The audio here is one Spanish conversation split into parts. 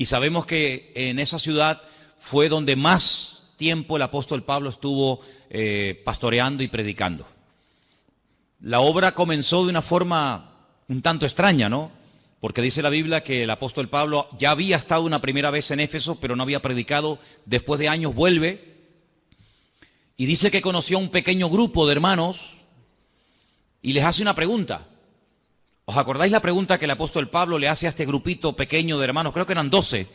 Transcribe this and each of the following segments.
Y sabemos que en esa ciudad fue donde más tiempo el apóstol Pablo estuvo pastoreando y predicando. La obra comenzó de una forma un tanto extraña, ¿no? Porque dice la Biblia que el apóstol Pablo ya había estado una primera vez en Éfeso, pero no había predicado. Después de años vuelve y dice que conoció a un pequeño grupo de hermanos y les hace una pregunta. ¿Os acordáis la pregunta que el apóstol Pablo le hace a este grupito pequeño de hermanos? Creo que eran 12.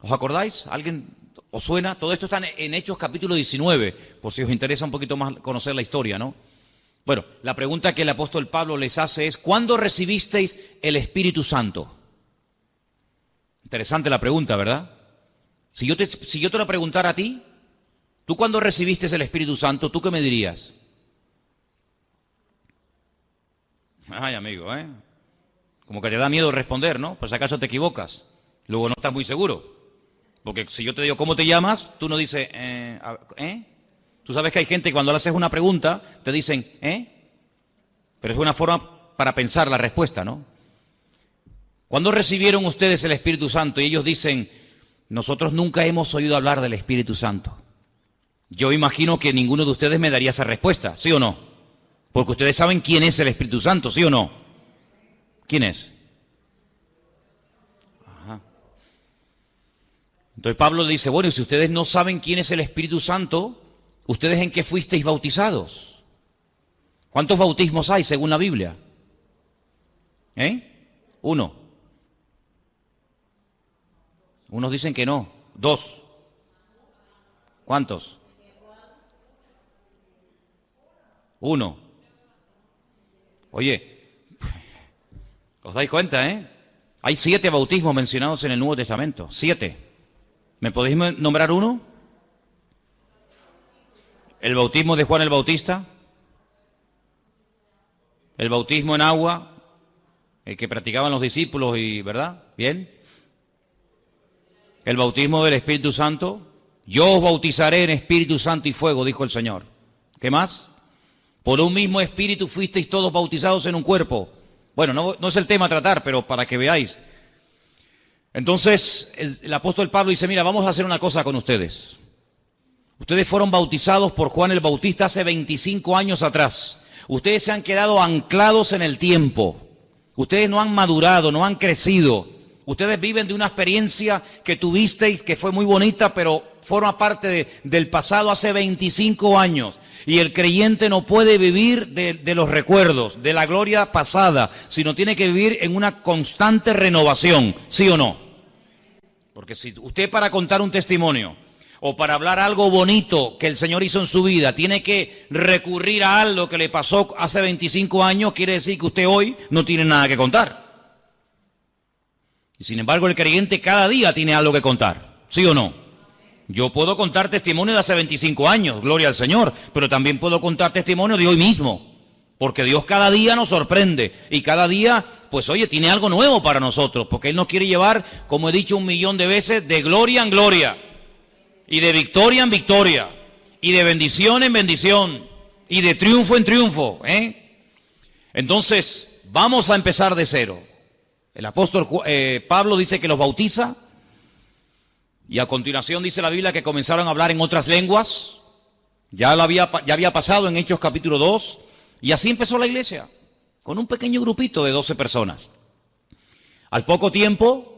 ¿Os acordáis? ¿Alguien os suena? Todo esto está en Hechos capítulo 19, por si os interesa un poquito más conocer la historia, ¿no? Bueno, la pregunta que el apóstol Pablo les hace es, ¿cuándo recibisteis el Espíritu Santo? Interesante la pregunta, ¿verdad? Si yo te lo preguntara a ti, ¿tú cuándo recibiste el Espíritu Santo? ¿Tú qué me dirías? Ay, amigo, como que te da miedo responder, ¿no? Por si acaso te equivocas. Luego no estás muy seguro. Porque si yo te digo, ¿cómo te llamas? Tú no dices, Tú sabes que hay gente que cuando le haces una pregunta, te dicen, Pero es una forma para pensar la respuesta, ¿no? ¿Cuándo recibieron ustedes el Espíritu Santo? Y ellos dicen, nosotros nunca hemos oído hablar del Espíritu Santo. Yo imagino que ninguno de ustedes me daría esa respuesta, ¿sí o no? Porque ustedes saben quién es el Espíritu Santo, ¿sí o no? ¿Quién es? Ajá. Entonces Pablo le dice, bueno, y si ustedes no saben quién es el Espíritu Santo, ¿ustedes en qué fuisteis bautizados? ¿Cuántos bautismos hay según la Biblia? 1. Unos dicen que no. 2. ¿Cuántos? 1. Oye, ¿os dais cuenta, Hay 7 bautismos mencionados en el Nuevo Testamento. 7. ¿Me podéis nombrar uno? El bautismo de Juan el Bautista. El bautismo en agua, el que practicaban los discípulos, ¿verdad? Bien. El bautismo del Espíritu Santo. Yo os bautizaré en Espíritu Santo y fuego, dijo el Señor. ¿Qué más? Por un mismo Espíritu fuisteis todos bautizados en un cuerpo. Bueno, no es el tema a tratar, pero para que veáis. Entonces, el apóstol Pablo dice, mira, vamos a hacer una cosa con ustedes. Ustedes fueron bautizados por Juan el Bautista hace 25 años atrás. Ustedes se han quedado anclados en el tiempo. Ustedes no han madurado, no han crecido. Ustedes viven de una experiencia que tuvisteis que fue muy bonita, pero forma parte del pasado hace 25 años. Y el creyente no puede vivir de los recuerdos, de la gloria pasada, sino tiene que vivir en una constante renovación, ¿sí o no? Porque si usted para contar un testimonio o para hablar algo bonito que el Señor hizo en su vida, tiene que recurrir a algo que le pasó hace 25 años, quiere decir que usted hoy no tiene nada que contar. Y sin embargo, el creyente cada día tiene algo que contar, ¿sí o no? Yo puedo contar testimonio de hace 25 años, gloria al Señor, pero también puedo contar testimonio de hoy mismo, porque Dios cada día nos sorprende y cada día, pues oye, tiene algo nuevo para nosotros, porque Él nos quiere llevar, como he dicho 1.000.000 de veces, de gloria en gloria. Y de victoria en victoria, y de bendición en bendición, y de triunfo en triunfo, Entonces, vamos a empezar de cero. El apóstol Pablo dice que los bautiza, y a continuación dice la Biblia que comenzaron a hablar en otras lenguas. Ya había pasado en Hechos capítulo 2, y así empezó la iglesia, con un pequeño grupito de 12 personas. Al poco tiempo,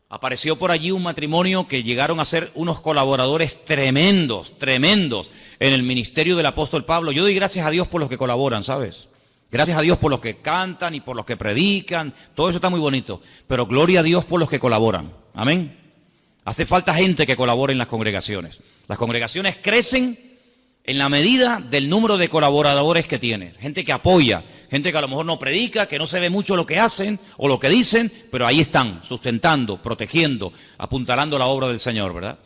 apareció por allí un matrimonio que llegaron a ser unos colaboradores tremendos en el ministerio del apóstol Pablo. Yo doy gracias a Dios por los que colaboran, ¿sabes? Gracias a Dios por los que cantan y por los que predican. Todo eso está muy bonito. Pero gloria a Dios por los que colaboran. Amén. Hace falta gente que colabore en las congregaciones. Las congregaciones crecen en la medida del número de colaboradores que tienen. Gente que apoya, gente que a lo mejor no predica, que no se ve mucho lo que hacen o lo que dicen, pero ahí están, sustentando, protegiendo, apuntalando la obra del Señor, ¿verdad?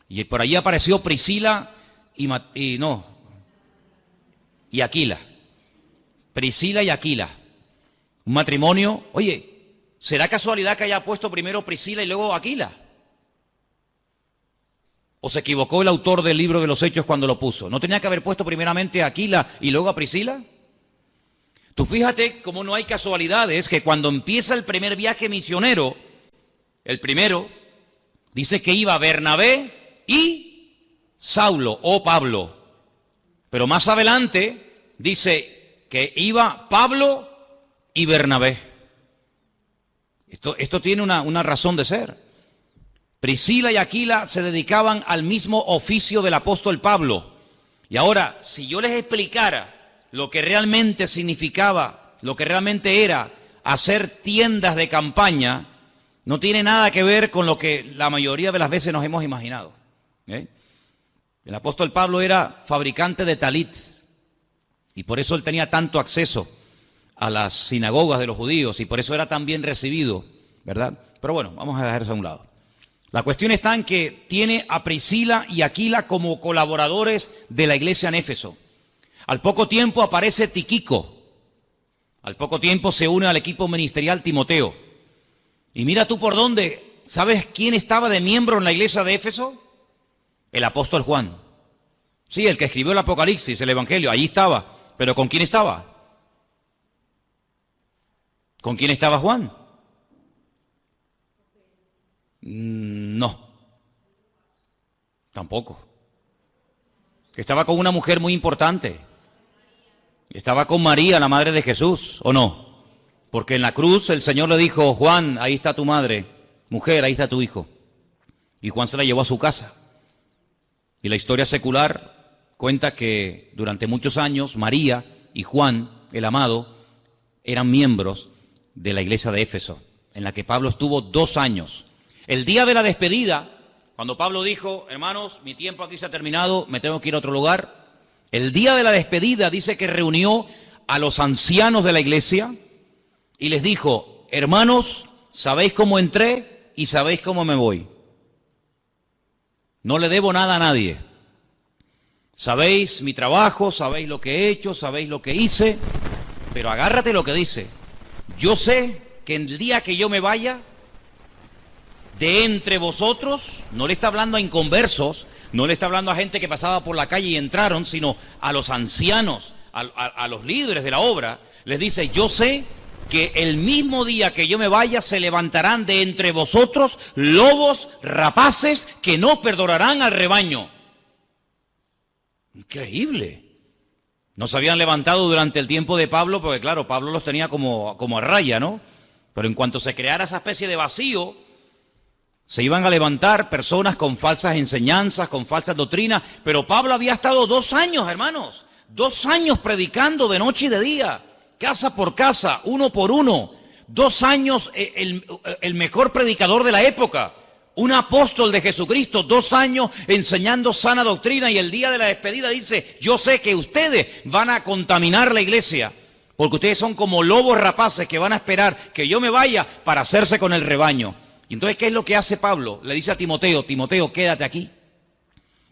Y por allí apareció Priscila y Aquila. Priscila y Aquila. Un matrimonio. Oye, ¿será casualidad que haya puesto primero Priscila y luego Aquila? ¿O se equivocó el autor del libro de los Hechos cuando lo puso? ¿No tenía que haber puesto primeramente a Aquila y luego a Priscila? Tú fíjate cómo no hay casualidades, que cuando empieza el primer viaje misionero, El primero dice que iba Bernabé y Saulo o Pablo. Pero más adelante dice que iba Pablo y Bernabé. Esto tiene una razón de ser. Priscila y Aquila se dedicaban al mismo oficio del apóstol Pablo. Y ahora, si yo les explicara lo que realmente significaba, lo que realmente era hacer tiendas de campaña, no tiene nada que ver con lo que la mayoría de las veces nos hemos imaginado. El apóstol Pablo era fabricante de talit y por eso él tenía tanto acceso a las sinagogas de los judíos y por eso era tan bien recibido, ¿verdad? Pero bueno, vamos a dejar eso a un lado. La cuestión está en que tiene a Priscila y Aquila como colaboradores de la iglesia en Éfeso. Al poco tiempo aparece Tíquico. Al poco tiempo se une al equipo ministerial Timoteo. Y mira tú por dónde, ¿sabes quién estaba de miembro en la iglesia de Éfeso? El apóstol Juan. Sí, el que escribió el Apocalipsis, el Evangelio, allí estaba. ¿Pero con quién estaba? ¿Con quién estaba Juan? No. Tampoco. Estaba con una mujer muy importante. Estaba con María, la madre de Jesús, ¿o no? Porque en la cruz el Señor le dijo, Juan, ahí está tu madre, mujer, ahí está tu hijo. Y Juan se la llevó a su casa. Y la historia secular cuenta que durante muchos años María y Juan, el amado, eran miembros de la iglesia de Éfeso, en la que Pablo estuvo 2 años. El día de la despedida, cuando Pablo dijo, hermanos, mi tiempo aquí se ha terminado, me tengo que ir a otro lugar. El día de la despedida dice que reunió a los ancianos de la iglesia y les dijo, hermanos, sabéis cómo entré y sabéis cómo me voy. No le debo nada a nadie. Sabéis mi trabajo, sabéis lo que he hecho, sabéis lo que hice, pero agárrate lo que dice. Yo sé que el día que yo me vaya, de entre vosotros, no le está hablando a inconversos, no le está hablando a gente que pasaba por la calle y entraron, sino a los ancianos, a los líderes de la obra, les dice, yo sé que el mismo día que yo me vaya se levantarán de entre vosotros lobos rapaces que no perdonarán al rebaño. Increíble. No se habían levantado durante el tiempo de Pablo, porque claro, Pablo los tenía como a raya, ¿no? Pero en cuanto se creara esa especie de vacío, se iban a levantar personas con falsas enseñanzas, con falsas doctrinas, pero Pablo había estado 2 años, hermanos, 2 años predicando de noche y de día, casa por casa, uno por uno, 2 años el mejor predicador de la época, un apóstol de Jesucristo, 2 años enseñando sana doctrina y el día de la despedida dice, yo sé que ustedes van a contaminar la iglesia, porque ustedes son como lobos rapaces que van a esperar que yo me vaya para hacerse con el rebaño. Y entonces, ¿qué es lo que hace Pablo? Le dice a Timoteo, Timoteo, quédate aquí.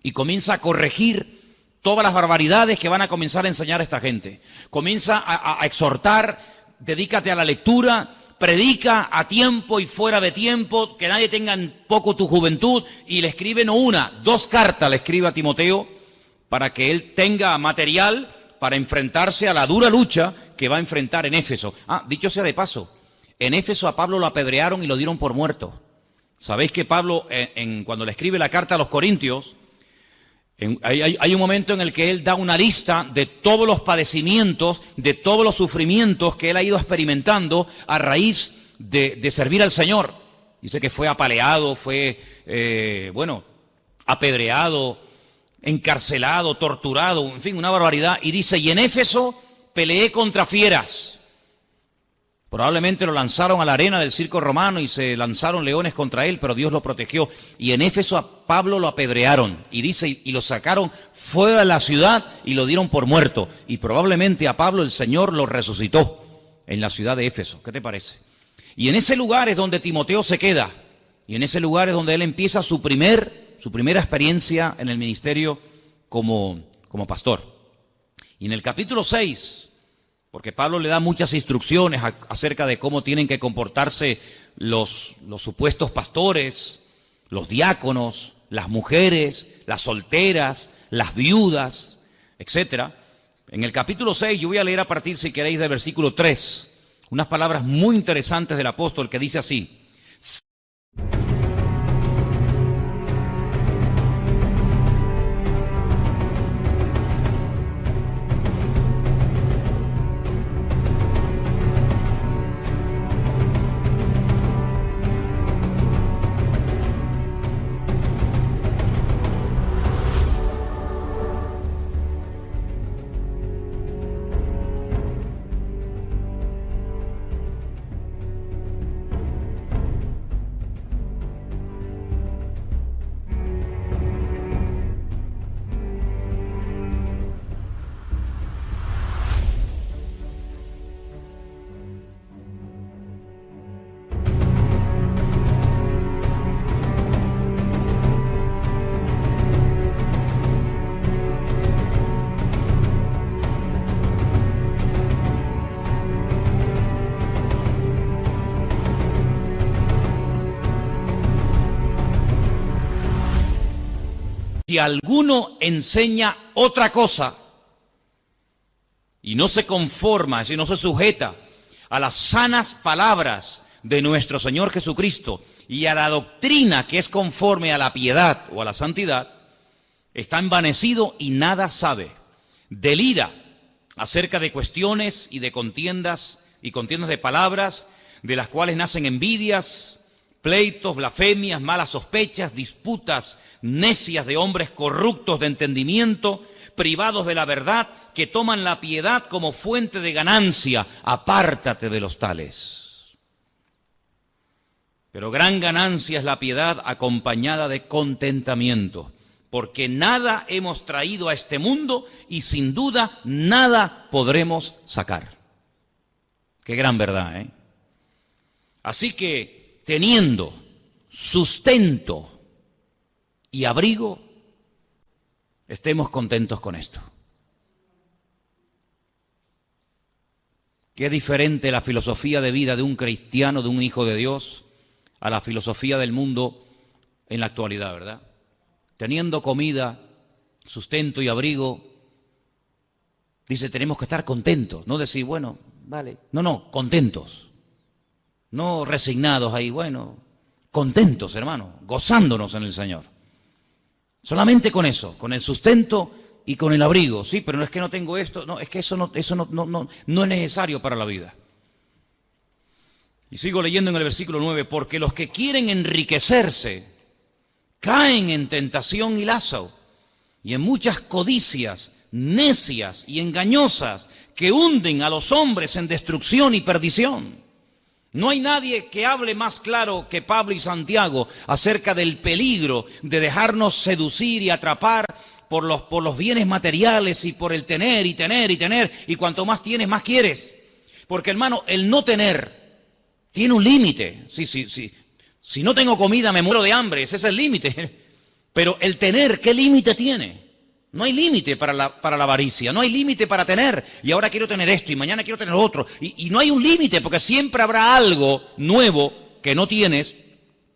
Y comienza a corregir todas las barbaridades que van a comenzar a enseñar a esta gente. Comienza a exhortar, dedícate a la lectura, predica a tiempo y fuera de tiempo, que nadie tenga en poco tu juventud. Y le escribe no 1, 2 cartas le escribe a Timoteo para que él tenga material para enfrentarse a la dura lucha que va a enfrentar en Éfeso. Dicho sea de paso, en Éfeso a Pablo lo apedrearon y lo dieron por muerto. Sabéis que Pablo, cuando le escribe la carta a los Corintios, hay un momento en el que él da una lista de todos los padecimientos, de todos los sufrimientos que él ha ido experimentando a raíz de servir al Señor. Dice que fue apaleado, fue, apedreado, encarcelado, torturado, en fin, una barbaridad. Y dice, y en Éfeso peleé contra fieras. Probablemente lo lanzaron a la arena del circo romano y se lanzaron leones contra él, pero Dios lo protegió. Y en Éfeso a Pablo lo apedrearon. Y dice, y lo sacaron fuera de la ciudad y lo dieron por muerto. Y probablemente a Pablo el Señor lo resucitó en la ciudad de Éfeso. ¿Qué te parece? Y en ese lugar es donde Timoteo se queda. Y en ese lugar es donde él empieza su primera experiencia en el ministerio como pastor. Y en el capítulo 6... porque Pablo le da muchas instrucciones acerca de cómo tienen que comportarse los supuestos pastores, los diáconos, las mujeres, las solteras, las viudas, etc. En el capítulo 6, yo voy a leer a partir, si queréis, del versículo 3, unas palabras muy interesantes del apóstol que dice así. Si alguno enseña otra cosa y no se conforma, si no se sujeta a las sanas palabras de nuestro Señor Jesucristo y a la doctrina que es conforme a la piedad o a la santidad, está envanecido y nada sabe. Delira acerca de cuestiones y de contiendas de palabras, de las cuales nacen envidias, pleitos, blasfemias, malas sospechas, disputas necias de hombres corruptos de entendimiento, privados de la verdad, que toman la piedad como fuente de ganancia. Apártate de los tales. Pero gran ganancia es la piedad acompañada de contentamiento, porque nada hemos traído a este mundo y sin duda nada podremos sacar. Qué gran verdad, ¿eh? Así que, teniendo sustento y abrigo, estemos contentos con esto. Qué diferente la filosofía de vida de un cristiano, de un hijo de Dios, a la filosofía del mundo en la actualidad, ¿verdad? Teniendo comida, sustento y abrigo, dice, tenemos que estar contentos, no decir, bueno, vale, no, contentos. No resignados ahí, bueno, contentos, hermano, gozándonos en el Señor. Solamente con eso, con el sustento y con el abrigo, sí, pero no es que no tengo esto, no, es que eso no es necesario para la vida. Y sigo leyendo en el versículo 9, porque los que quieren enriquecerse caen en tentación y lazo, y en muchas codicias necias y engañosas que hunden a los hombres en destrucción y perdición. No hay nadie que hable más claro que Pablo y Santiago acerca del peligro de dejarnos seducir y atrapar por los bienes materiales y por el tener y tener y tener, y cuanto más tienes, más quieres. Porque, hermano, el no tener tiene un límite. Sí. Si no tengo comida me muero de hambre, ese es el límite. Pero el tener, ¿qué límite tiene? No hay límite para la avaricia, no hay límite para tener. Y ahora quiero tener esto y mañana quiero tener lo otro. Y no hay un límite, porque siempre habrá algo nuevo que no tienes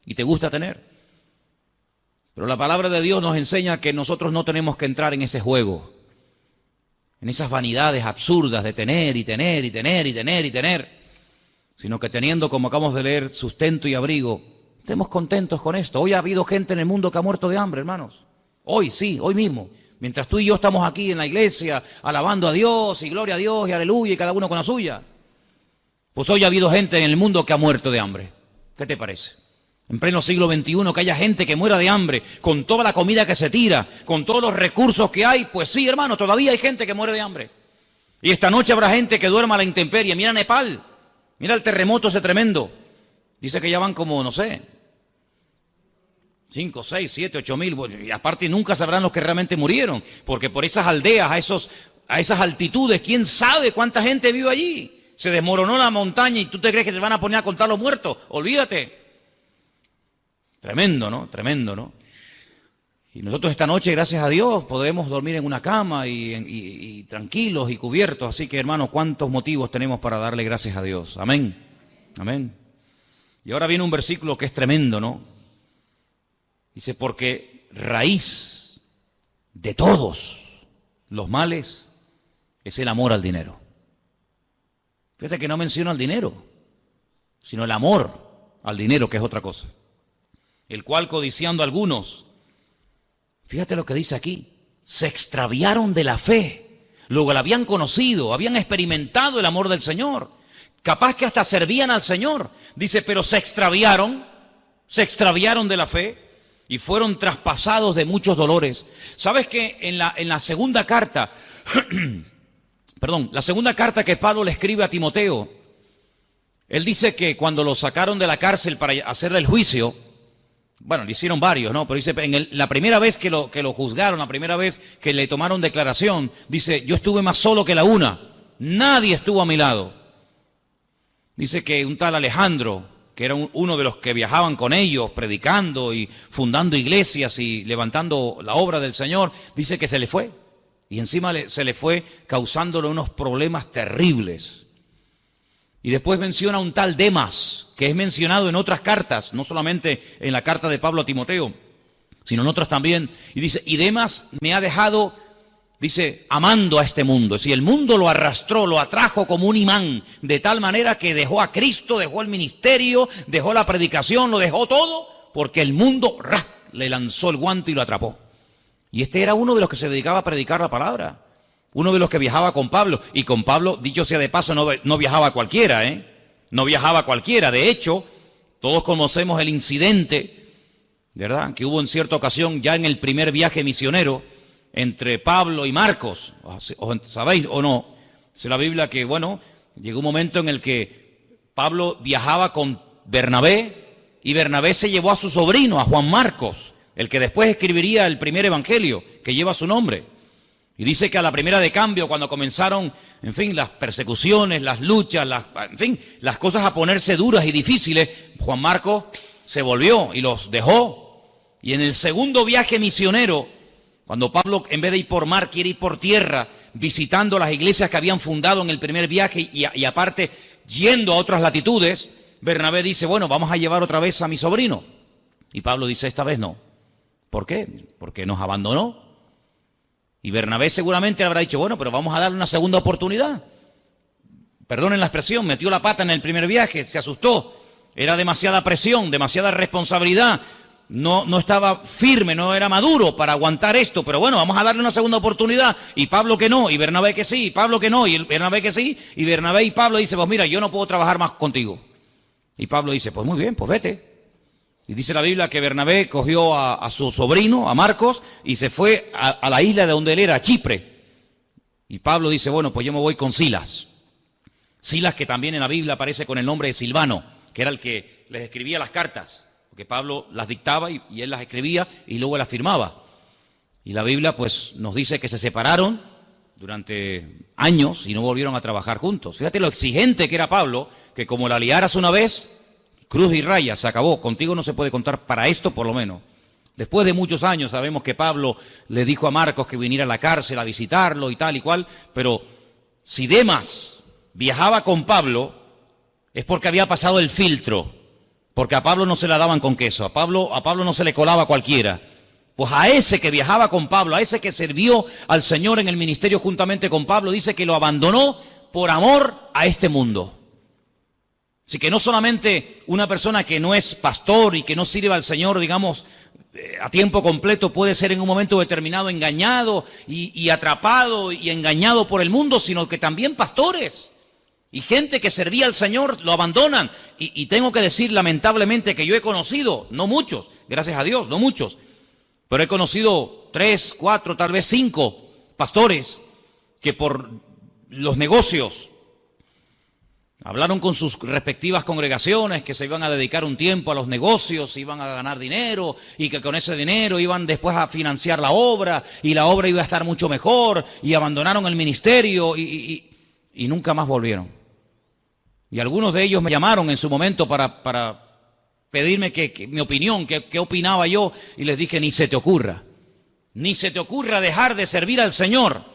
y te gusta tener. Pero la palabra de Dios nos enseña que nosotros no tenemos que entrar en ese juego, en esas vanidades absurdas de tener y tener y tener y tener y tener, sino que teniendo, como acabamos de leer, sustento y abrigo, estemos contentos con esto. Hoy ha habido gente en el mundo que ha muerto de hambre, hermanos. Hoy, sí, hoy mismo. Mientras tú y yo estamos aquí en la iglesia alabando a Dios y gloria a Dios y aleluya y cada uno con la suya, pues hoy ha habido gente en el mundo que ha muerto de hambre. ¿Qué te parece? En pleno siglo XXI que haya gente que muera de hambre, con toda la comida que se tira, con todos los recursos que hay, pues sí, hermano, todavía hay gente que muere de hambre. Y esta noche habrá gente que duerma a la intemperie. Mira Nepal, mira el terremoto ese tremendo. Dice que ya van como, no sé, 5, 6, 7, 8 mil, bueno, y aparte nunca sabrán los que realmente murieron, porque por esas aldeas, a esas altitudes, ¿quién sabe cuánta gente vive allí? Se desmoronó la montaña y tú te crees que te van a poner a contar los muertos. Olvídate. Tremendo, ¿no? Tremendo, ¿no? Y nosotros esta noche, gracias a Dios, podemos dormir en una cama y tranquilos y cubiertos. Así que, hermano, ¿cuántos motivos tenemos para darle gracias a Dios? Amén. Amén. Y ahora viene un versículo que es tremendo, ¿no? Dice, porque raíz de todos los males es el amor al dinero. Fíjate que no menciona el dinero, sino el amor al dinero, que es otra cosa. El cual, codiciando algunos, fíjate lo que dice aquí, se extraviaron de la fe. Luego la habían conocido, habían experimentado el amor del Señor. Capaz que hasta servían al Señor. Dice, pero se extraviaron de la fe. Y fueron traspasados de muchos dolores. ¿Sabes que en la segunda carta, la segunda carta que Pablo le escribe a Timoteo, él dice que cuando lo sacaron de la cárcel para hacerle el juicio, bueno, le hicieron varios, ¿no? Pero dice, la primera vez que lo juzgaron, la primera vez que le tomaron declaración, dice, yo estuve más solo que la una, nadie estuvo a mi lado. Dice que un tal Alejandro, que era uno de los que viajaban con ellos, predicando y fundando iglesias y levantando la obra del Señor, dice que se le fue. Y encima se le fue causándole unos problemas terribles. Y después menciona un tal Demas, que es mencionado en otras cartas, no solamente en la carta de Pablo a Timoteo. sino nosotros también. Y dice, y Demas me ha dejado, dice, amando a este mundo. Es decir, el mundo lo arrastró, lo atrajo como un imán, de tal manera que dejó a Cristo, dejó el ministerio, dejó la predicación, lo dejó todo, porque el mundo le lanzó el guante y lo atrapó. Y este era uno de los que se dedicaba a predicar la palabra. Uno de los que viajaba con Pablo. Y con Pablo, dicho sea de paso, no viajaba cualquiera, ¿eh? No viajaba cualquiera. De hecho, todos conocemos el incidente, ¿verdad?, que hubo en cierta ocasión ya en el primer viaje misionero entre Pablo y Marcos. ¿Sabéis o no? Dice la Biblia que, bueno, llegó un momento en el que Pablo viajaba con Bernabé y Bernabé se llevó a su sobrino, a Juan Marcos, el que después escribiría el primer evangelio que lleva su nombre. Y dice que a la primera de cambio, cuando comenzaron, en fin, las persecuciones, las luchas, en fin, las cosas a ponerse duras y difíciles, Juan Marcos se volvió y los dejó. Y en el segundo viaje misionero, cuando Pablo, en vez de ir por mar, quiere ir por tierra, visitando las iglesias que habían fundado en el primer viaje y aparte yendo a otras latitudes, Bernabé dice, bueno, vamos a llevar otra vez a mi sobrino. Y Pablo dice, esta vez no. ¿Por qué? Porque nos abandonó. Y Bernabé seguramente habrá dicho, bueno, pero vamos a darle una segunda oportunidad. Perdonen la expresión, metió la pata en el primer viaje, se asustó. Era demasiada presión, demasiada responsabilidad. No estaba firme, no era maduro para aguantar esto. Pero bueno, vamos a darle una segunda oportunidad. Y Pablo que no, y Bernabé que sí, y Pablo que no, y Bernabé que sí. Y Bernabé y Pablo dicen, pues mira, yo no puedo trabajar más contigo. Y Pablo dice, pues muy bien, pues vete. Y dice la Biblia que Bernabé cogió a su sobrino, a Marcos, y se fue a la isla de donde él era, a Chipre. Y Pablo dice, bueno, pues yo me voy con Silas. Silas, que también en la Biblia aparece con el nombre de Silvano, que era el que les escribía las cartas, porque Pablo las dictaba y él las escribía y luego las firmaba. Y la Biblia pues nos dice que se separaron durante años y no volvieron a trabajar juntos. Fíjate lo exigente que era Pablo, que como la liaras una vez, cruz y raya, se acabó. Contigo no se puede contar para esto por lo menos. Después de muchos años sabemos que Pablo le dijo a Marcos que viniera a la cárcel a visitarlo y tal y cual, pero si Demas viajaba con Pablo es porque había pasado el filtro, porque a Pablo no se la daban con queso, a Pablo no se le colaba cualquiera. Pues a ese que viajaba con Pablo, a ese que sirvió al Señor en el ministerio juntamente con Pablo, dice que lo abandonó por amor a este mundo. Así que no solamente una persona que no es pastor y que no sirve al Señor, digamos, a tiempo completo puede ser en un momento determinado engañado y atrapado y engañado por el mundo, sino que también pastores y gente que servía al Señor lo abandonan. Y tengo que decir lamentablemente que yo he conocido, no muchos, gracias a Dios, no muchos, pero he conocido 3, 4, tal vez 5 pastores que por los negocios hablaron con sus respectivas congregaciones que se iban a dedicar un tiempo a los negocios, iban a ganar dinero y que con ese dinero iban después a financiar la obra y la obra iba a estar mucho mejor y abandonaron el ministerio y nunca más volvieron. Y algunos de ellos me llamaron en su momento para pedirme que mi opinión, qué opinaba yo, y les dije, ni se te ocurra dejar de servir al Señor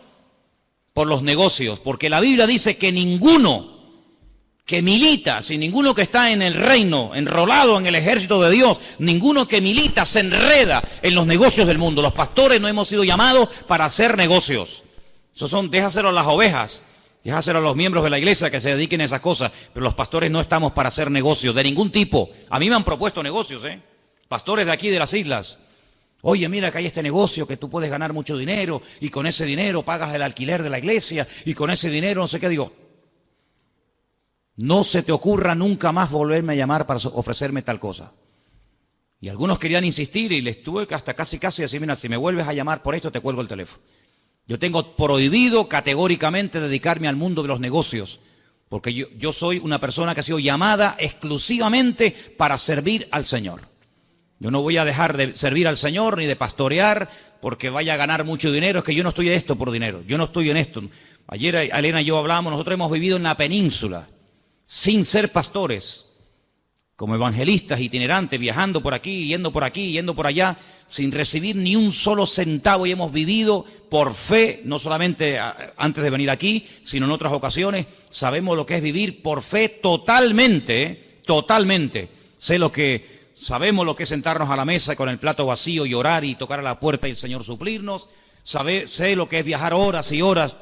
por los negocios, porque la Biblia dice que ninguno que milita, sin ninguno que está en el reino, enrolado en el ejército de Dios, ninguno que milita se enreda en los negocios del mundo. Los pastores no hemos sido llamados para hacer negocios. Déjaselo a las ovejas, déjaselo a los miembros de la iglesia que se dediquen a esas cosas, pero los pastores no estamos para hacer negocios de ningún tipo. A mí me han propuesto negocios, pastores de aquí de las islas. Oye, mira que hay este negocio que tú puedes ganar mucho dinero y con ese dinero pagas el alquiler de la iglesia y con ese dinero no sé qué. Digo, no se te ocurra nunca más volverme a llamar para ofrecerme tal cosa. Y algunos querían insistir y les tuve que hasta casi decir, mira, si me vuelves a llamar por esto te cuelgo el teléfono. Yo tengo prohibido categóricamente dedicarme al mundo de los negocios, porque yo soy una persona que ha sido llamada exclusivamente para servir al Señor. Yo no voy a dejar de servir al Señor ni de pastorear porque vaya a ganar mucho dinero. Es que yo no estoy en esto por dinero, yo no estoy en esto. Ayer Elena y yo hablamos, nosotros hemos vivido en la península sin ser pastores, como evangelistas itinerantes, viajando por aquí, yendo por allá, sin recibir ni un solo centavo, y hemos vivido por fe, no solamente antes de venir aquí, sino en otras ocasiones. Sabemos lo que es vivir por fe totalmente, totalmente. Sé lo que sabemos lo que es sentarnos a la mesa con el plato vacío y orar y tocar a la puerta y el Señor suplirnos. Sé lo que es viajar horas y horas.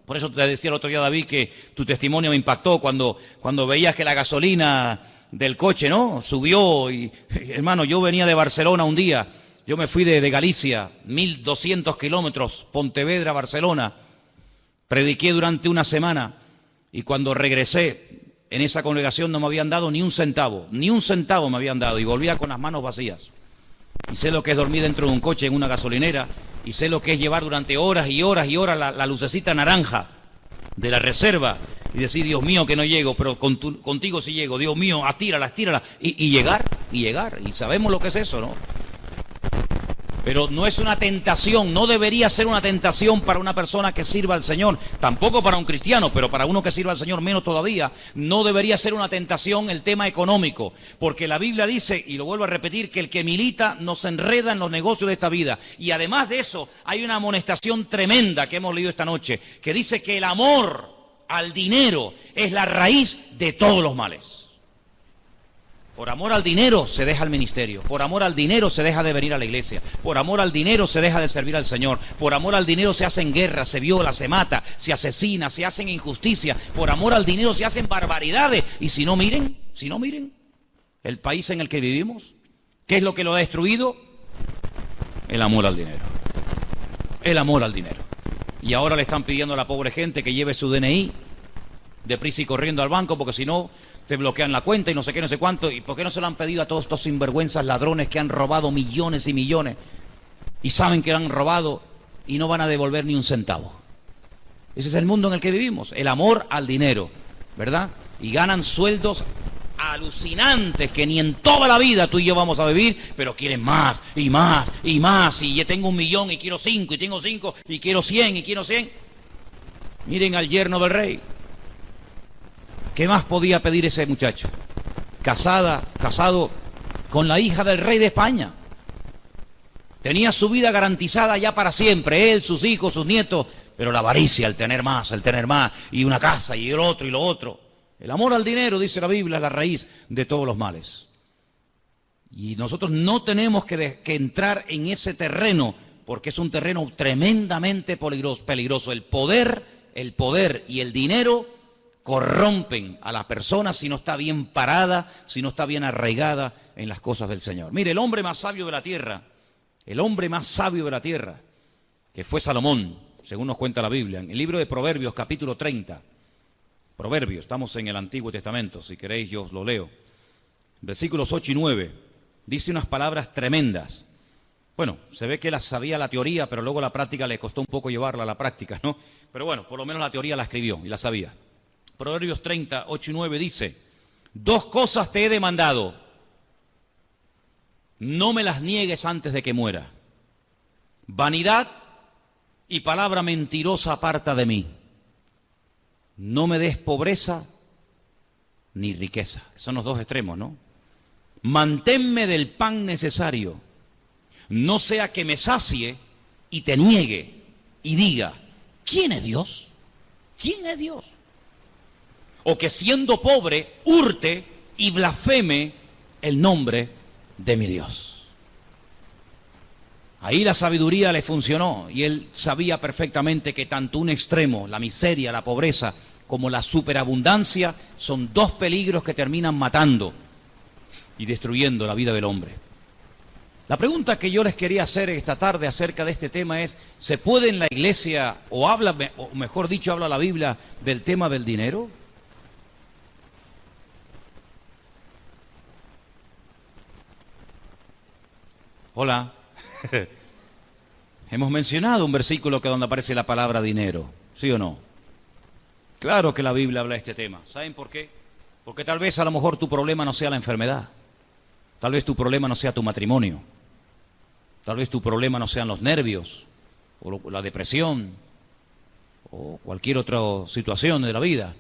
Por eso te decía el otro día, David, que tu testimonio me impactó cuando veías que la gasolina del coche, ¿no?, subió. Y, hermano, yo venía de Barcelona un día. Yo me fui de Galicia, 1.200 kilómetros, Pontevedra, Barcelona. Prediqué durante una semana y cuando regresé, en esa congregación no me habían dado ni un centavo me habían dado y volvía con las manos vacías. Y sé lo que es dormir dentro de un coche en una gasolinera y sé lo que es llevar durante horas y horas y horas la lucecita naranja de la reserva y decir, Dios mío, que no llego, pero contigo sí llego, Dios mío, estírala, y llegar, y sabemos lo que es eso, ¿no? Pero no es una tentación, no debería ser una tentación para una persona que sirva al Señor, tampoco para un cristiano, pero para uno que sirva al Señor menos todavía, no debería ser una tentación el tema económico, porque la Biblia dice, y lo vuelvo a repetir, que el que milita no se enreda en los negocios de esta vida. Y además de eso, hay una amonestación tremenda que hemos leído esta noche, que dice que el amor al dinero es la raíz de todos los males. Por amor al dinero se deja el ministerio, por amor al dinero se deja de venir a la iglesia, por amor al dinero se deja de servir al Señor, por amor al dinero se hacen guerras, se viola, se mata, se asesina, se hacen injusticias, por amor al dinero se hacen barbaridades. Y si no miren, el país en el que vivimos, ¿qué es lo que lo ha destruido? El amor al dinero, el amor al dinero. Y ahora le están pidiendo a la pobre gente que lleve su DNI deprisa y corriendo al banco, porque si no te bloquean la cuenta y no sé qué, no sé cuánto. ¿Y por qué no se lo han pedido a todos estos sinvergüenzas ladrones que han robado millones y millones y saben que han robado y no van a devolver ni un centavo? Ese es el mundo en el que vivimos, el amor al dinero, ¿verdad? Y ganan sueldos alucinantes que ni en toda la vida tú y yo vamos a vivir, pero quieren más y más y más. Y yo tengo 1 millón y quiero 5, y tengo 5 y quiero 100 y quiero 100. Miren al yerno del rey. ¿Qué más podía pedir ese muchacho? Casado con la hija del rey de España. Tenía su vida garantizada ya para siempre, él, sus hijos, sus nietos, pero la avaricia, el tener más, y una casa, y el otro, y lo otro. El amor al dinero, dice la Biblia, es la raíz de todos los males. Y nosotros no tenemos que entrar en ese terreno, porque es un terreno tremendamente peligroso. El poder y el dinero corrompen a la persona si no está bien parada, si no está bien arraigada en las cosas del Señor. Mire, el hombre más sabio de la tierra, que fue Salomón, según nos cuenta la Biblia, en el libro de Proverbios, capítulo 30. Proverbios, estamos en el Antiguo Testamento, si queréis yo os lo leo. Versículos 8 y 9, dice unas palabras tremendas. Bueno, se ve que él sabía la teoría, pero luego la práctica le costó un poco llevarla a la práctica, ¿no? Pero bueno, por lo menos la teoría la escribió y la sabía. Proverbios 30, 8 y 9 dice, 2 cosas te he demandado, no me las niegues antes de que muera. Vanidad y palabra mentirosa aparta de mí. No me des pobreza ni riqueza. Son los 2 extremos, ¿no? Manténme del pan necesario, no sea que me sacie y te niegue y diga, ¿quién es Dios? ¿Quién es Dios? O que siendo pobre, hurte y blasfeme el nombre de mi Dios. Ahí la sabiduría le funcionó y él sabía perfectamente que tanto un extremo, la miseria, la pobreza, como la superabundancia, son 2 peligros que terminan matando y destruyendo la vida del hombre. La pregunta que yo les quería hacer esta tarde acerca de este tema es, ¿se puede en la iglesia, o mejor dicho, habla la Biblia del tema del dinero? Hola. Hemos mencionado un versículo que donde aparece la palabra dinero, ¿sí o no? Claro que la Biblia habla de este tema. ¿Saben por qué? Porque tal vez a lo mejor tu problema no sea la enfermedad. Tal vez tu problema no sea tu matrimonio. Tal vez tu problema no sean los nervios, o la depresión, o cualquier otra situación de la vida.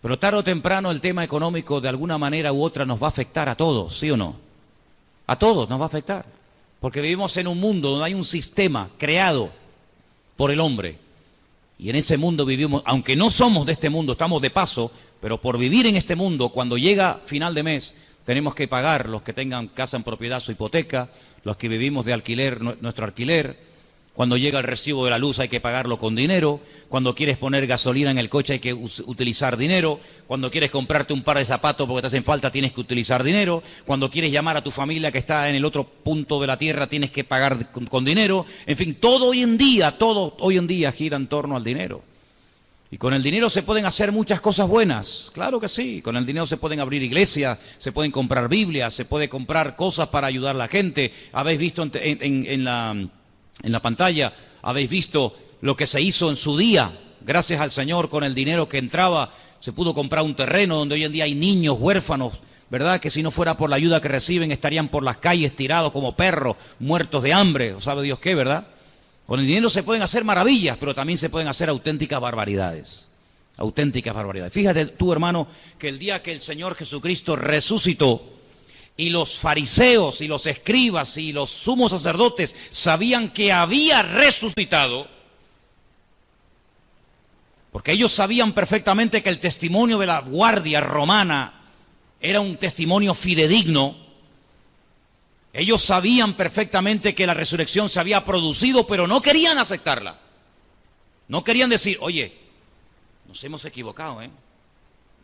Pero tarde o temprano el tema económico de alguna manera u otra nos va a afectar a todos, ¿sí o no? A todos nos va a afectar, porque vivimos en un mundo donde hay un sistema creado por el hombre. Y en ese mundo vivimos, aunque no somos de este mundo, estamos de paso, pero por vivir en este mundo, cuando llega final de mes, tenemos que pagar, los que tengan casa en propiedad, su hipoteca, los que vivimos de alquiler, nuestro alquiler. Cuando llega el recibo de la luz hay que pagarlo con dinero. Cuando quieres poner gasolina en el coche hay que utilizar dinero. Cuando quieres comprarte un par de zapatos porque te hacen falta tienes que utilizar dinero. Cuando quieres llamar a tu familia que está en el otro punto de la tierra tienes que pagar con dinero. En fin, todo hoy en día gira en torno al dinero. Y con el dinero se pueden hacer muchas cosas buenas, claro que sí. Con el dinero se pueden abrir iglesias, se pueden comprar Biblias, se puede comprar cosas para ayudar a la gente. Habéis visto en la pantalla, habéis visto lo que se hizo en su día. Gracias al Señor, con el dinero que entraba, se pudo comprar un terreno donde hoy en día hay niños huérfanos, ¿verdad? Que si no fuera por la ayuda que reciben estarían por las calles tirados como perros, muertos de hambre, o sabe Dios qué, ¿verdad? Con el dinero se pueden hacer maravillas, pero también se pueden hacer auténticas barbaridades. Auténticas barbaridades. Fíjate tú, hermano, que el día que el Señor Jesucristo resucitó y los fariseos y los escribas y los sumos sacerdotes sabían que había resucitado, porque ellos sabían perfectamente que el testimonio de la guardia romana era un testimonio fidedigno. Ellos sabían perfectamente que la resurrección se había producido, pero no querían aceptarla. No querían decir, oye, nos hemos equivocado,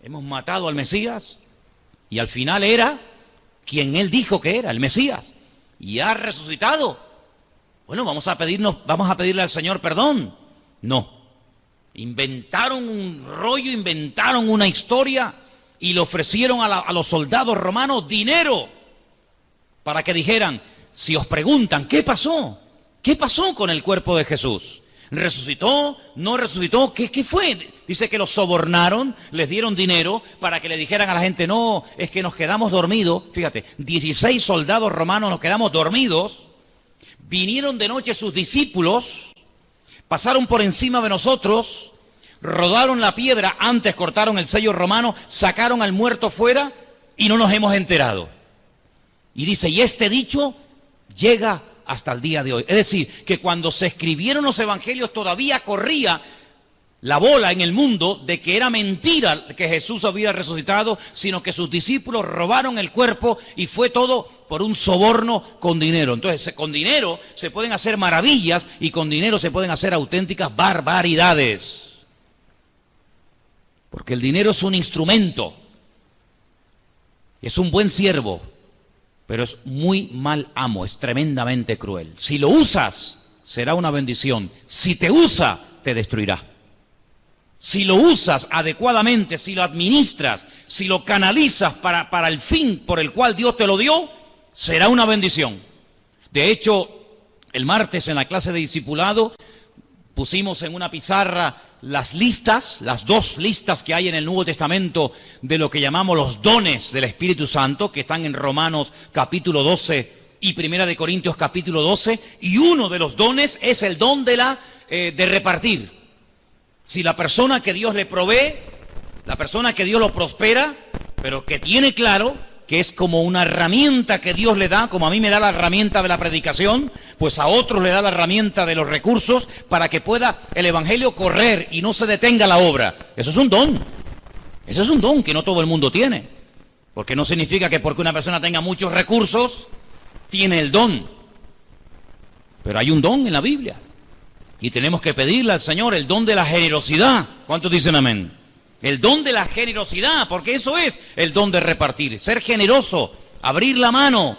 hemos matado al Mesías y al final era quien él dijo que era, el Mesías, y ha resucitado. Bueno, vamos a pedirle al Señor perdón. No. Inventaron un rollo, inventaron una historia y le ofrecieron a los soldados romanos dinero para que dijeran, si os preguntan, ¿qué pasó? ¿Qué pasó con el cuerpo de Jesús? ¿Resucitó? ¿No resucitó? ¿Qué fue? Dice que los sobornaron, les dieron dinero para que le dijeran a la gente, no, es que nos quedamos dormidos. Fíjate, 16 soldados romanos nos quedamos dormidos. Vinieron de noche sus discípulos, pasaron por encima de nosotros, rodaron la piedra, antes cortaron el sello romano, sacaron al muerto fuera y no nos hemos enterado. Y dice, y este dicho llega hasta el día de hoy. Es decir, que cuando se escribieron los evangelios todavía corría la bola en el mundo de que era mentira que Jesús había resucitado, sino que sus discípulos robaron el cuerpo y fue todo por un soborno con dinero. Entonces, con dinero se pueden hacer maravillas y con dinero se pueden hacer auténticas barbaridades. Porque el dinero es un instrumento, es un buen siervo, pero es muy mal amo, es tremendamente cruel. Si lo usas, será una bendición. Si te usa, te destruirá. Si lo usas adecuadamente, si lo administras, si lo canalizas para el fin por el cual Dios te lo dio, será una bendición. De hecho, el martes en la clase de discipulado pusimos en una pizarra las listas, las 2 listas que hay en el Nuevo Testamento de lo que llamamos los dones del Espíritu Santo, que están en Romanos capítulo 12 y Primera de Corintios capítulo 12, y uno de los dones es el don de repartir. Si la persona que Dios le provee, la persona que Dios lo prospera, pero que tiene claro que es como una herramienta que Dios le da, como a mí me da la herramienta de la predicación, pues a otros le da la herramienta de los recursos para que pueda el Evangelio correr y no se detenga la obra. Eso es un don. Eso es un don que no todo el mundo tiene. Porque no significa que porque una persona tenga muchos recursos, tiene el don. Pero hay un don en la Biblia. Y tenemos que pedirle al Señor el don de la generosidad. ¿Cuántos dicen amén? El don de la generosidad, porque eso es el don de repartir. Ser generoso, abrir la mano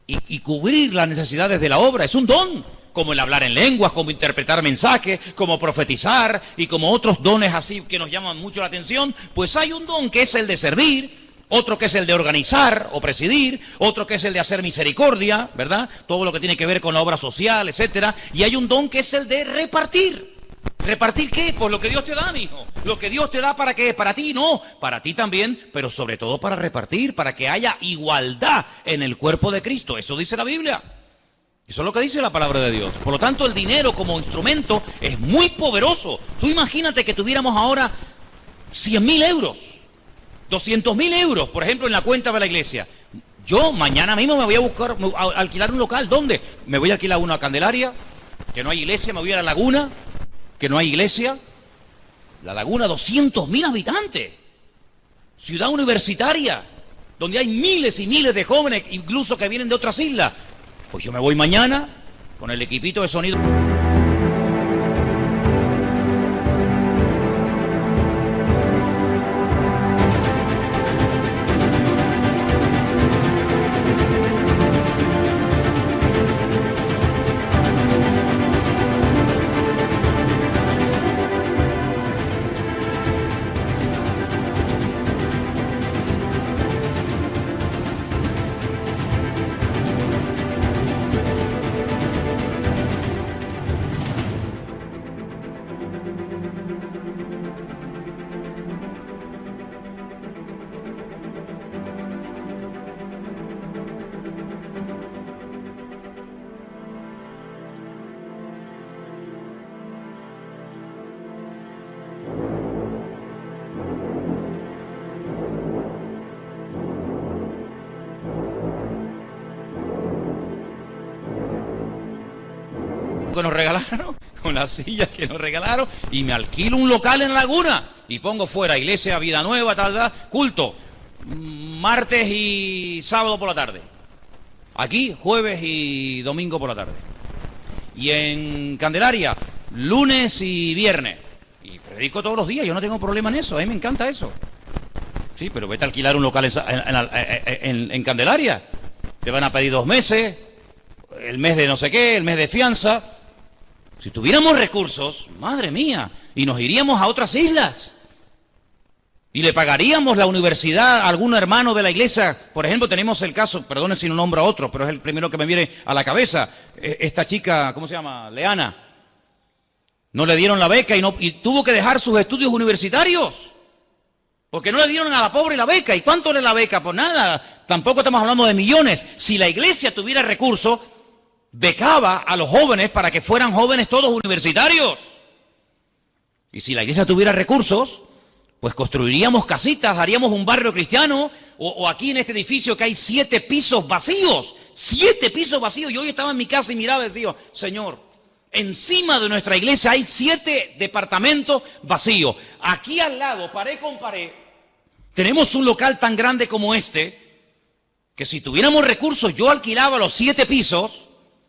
y cubrir las necesidades de la obra. Es un don, como el hablar en lenguas, como interpretar mensajes, como profetizar y como otros dones así que nos llaman mucho la atención. Pues hay un don que es el de servir, otro que es el de organizar o presidir, otro que es el de hacer misericordia, ¿verdad? Todo lo que tiene que ver con la obra social, etcétera. Y hay un don que es el de repartir. ¿Repartir qué? Pues lo que Dios te da, mijo. Lo que Dios te da, ¿para qué? Para ti, no. Para ti también, pero sobre todo para repartir, para que haya igualdad en el cuerpo de Cristo. Eso dice la Biblia. Eso es lo que dice la palabra de Dios. Por lo tanto, el dinero como instrumento es muy poderoso. Tú imagínate que tuviéramos ahora 100.000 euros, 200.000 euros, por ejemplo, en la cuenta de la iglesia. Yo mañana mismo me voy a alquilar un local. ¿Dónde? Me voy a alquilar una Candelaria, que no hay iglesia, me voy a La Laguna, que no hay iglesia. La Laguna, 200.000 habitantes. Ciudad universitaria. donde hay miles y miles de jóvenes, incluso que vienen de otras islas. Pues yo me voy mañana con el equipito de sonido. Que nos regalaron, con las sillas que nos regalaron, y me alquilo un local en Laguna y pongo fuera Iglesia Vida Nueva, tal, culto, martes y sábado por la tarde. Aquí, jueves y domingo por la tarde. Y en Candelaria, lunes y viernes. Y predico todos los días, yo no tengo problema en eso, a mí me encanta eso. Sí, pero vete a alquilar un local en Candelaria. Te van a pedir 2 meses, el mes de no sé qué, el mes de fianza. Si tuviéramos recursos, madre mía, y nos iríamos a otras islas y le pagaríamos la universidad a algún hermano de la iglesia. Por ejemplo, tenemos el caso, perdone si no nombro a otro, pero es el primero que me viene a la cabeza, esta chica, ¿cómo se llama? Leana. No le dieron la beca y tuvo que dejar sus estudios universitarios, porque no le dieron a la pobre la beca. ¿Y cuánto era la beca? Pues nada, tampoco estamos hablando de millones. Si la iglesia tuviera recursos, becaba a los jóvenes para que fueran jóvenes todos universitarios. Y si la iglesia tuviera recursos, pues construiríamos casitas, haríamos un barrio cristiano, o aquí en este edificio que hay 7 pisos vacíos, 7 pisos vacíos. Yo hoy estaba en mi casa y miraba y decía, Señor, encima de nuestra iglesia hay 7 departamentos vacíos. Aquí al lado, pared con pared, tenemos un local tan grande como este, que si tuviéramos recursos, yo alquilaba los 7 pisos,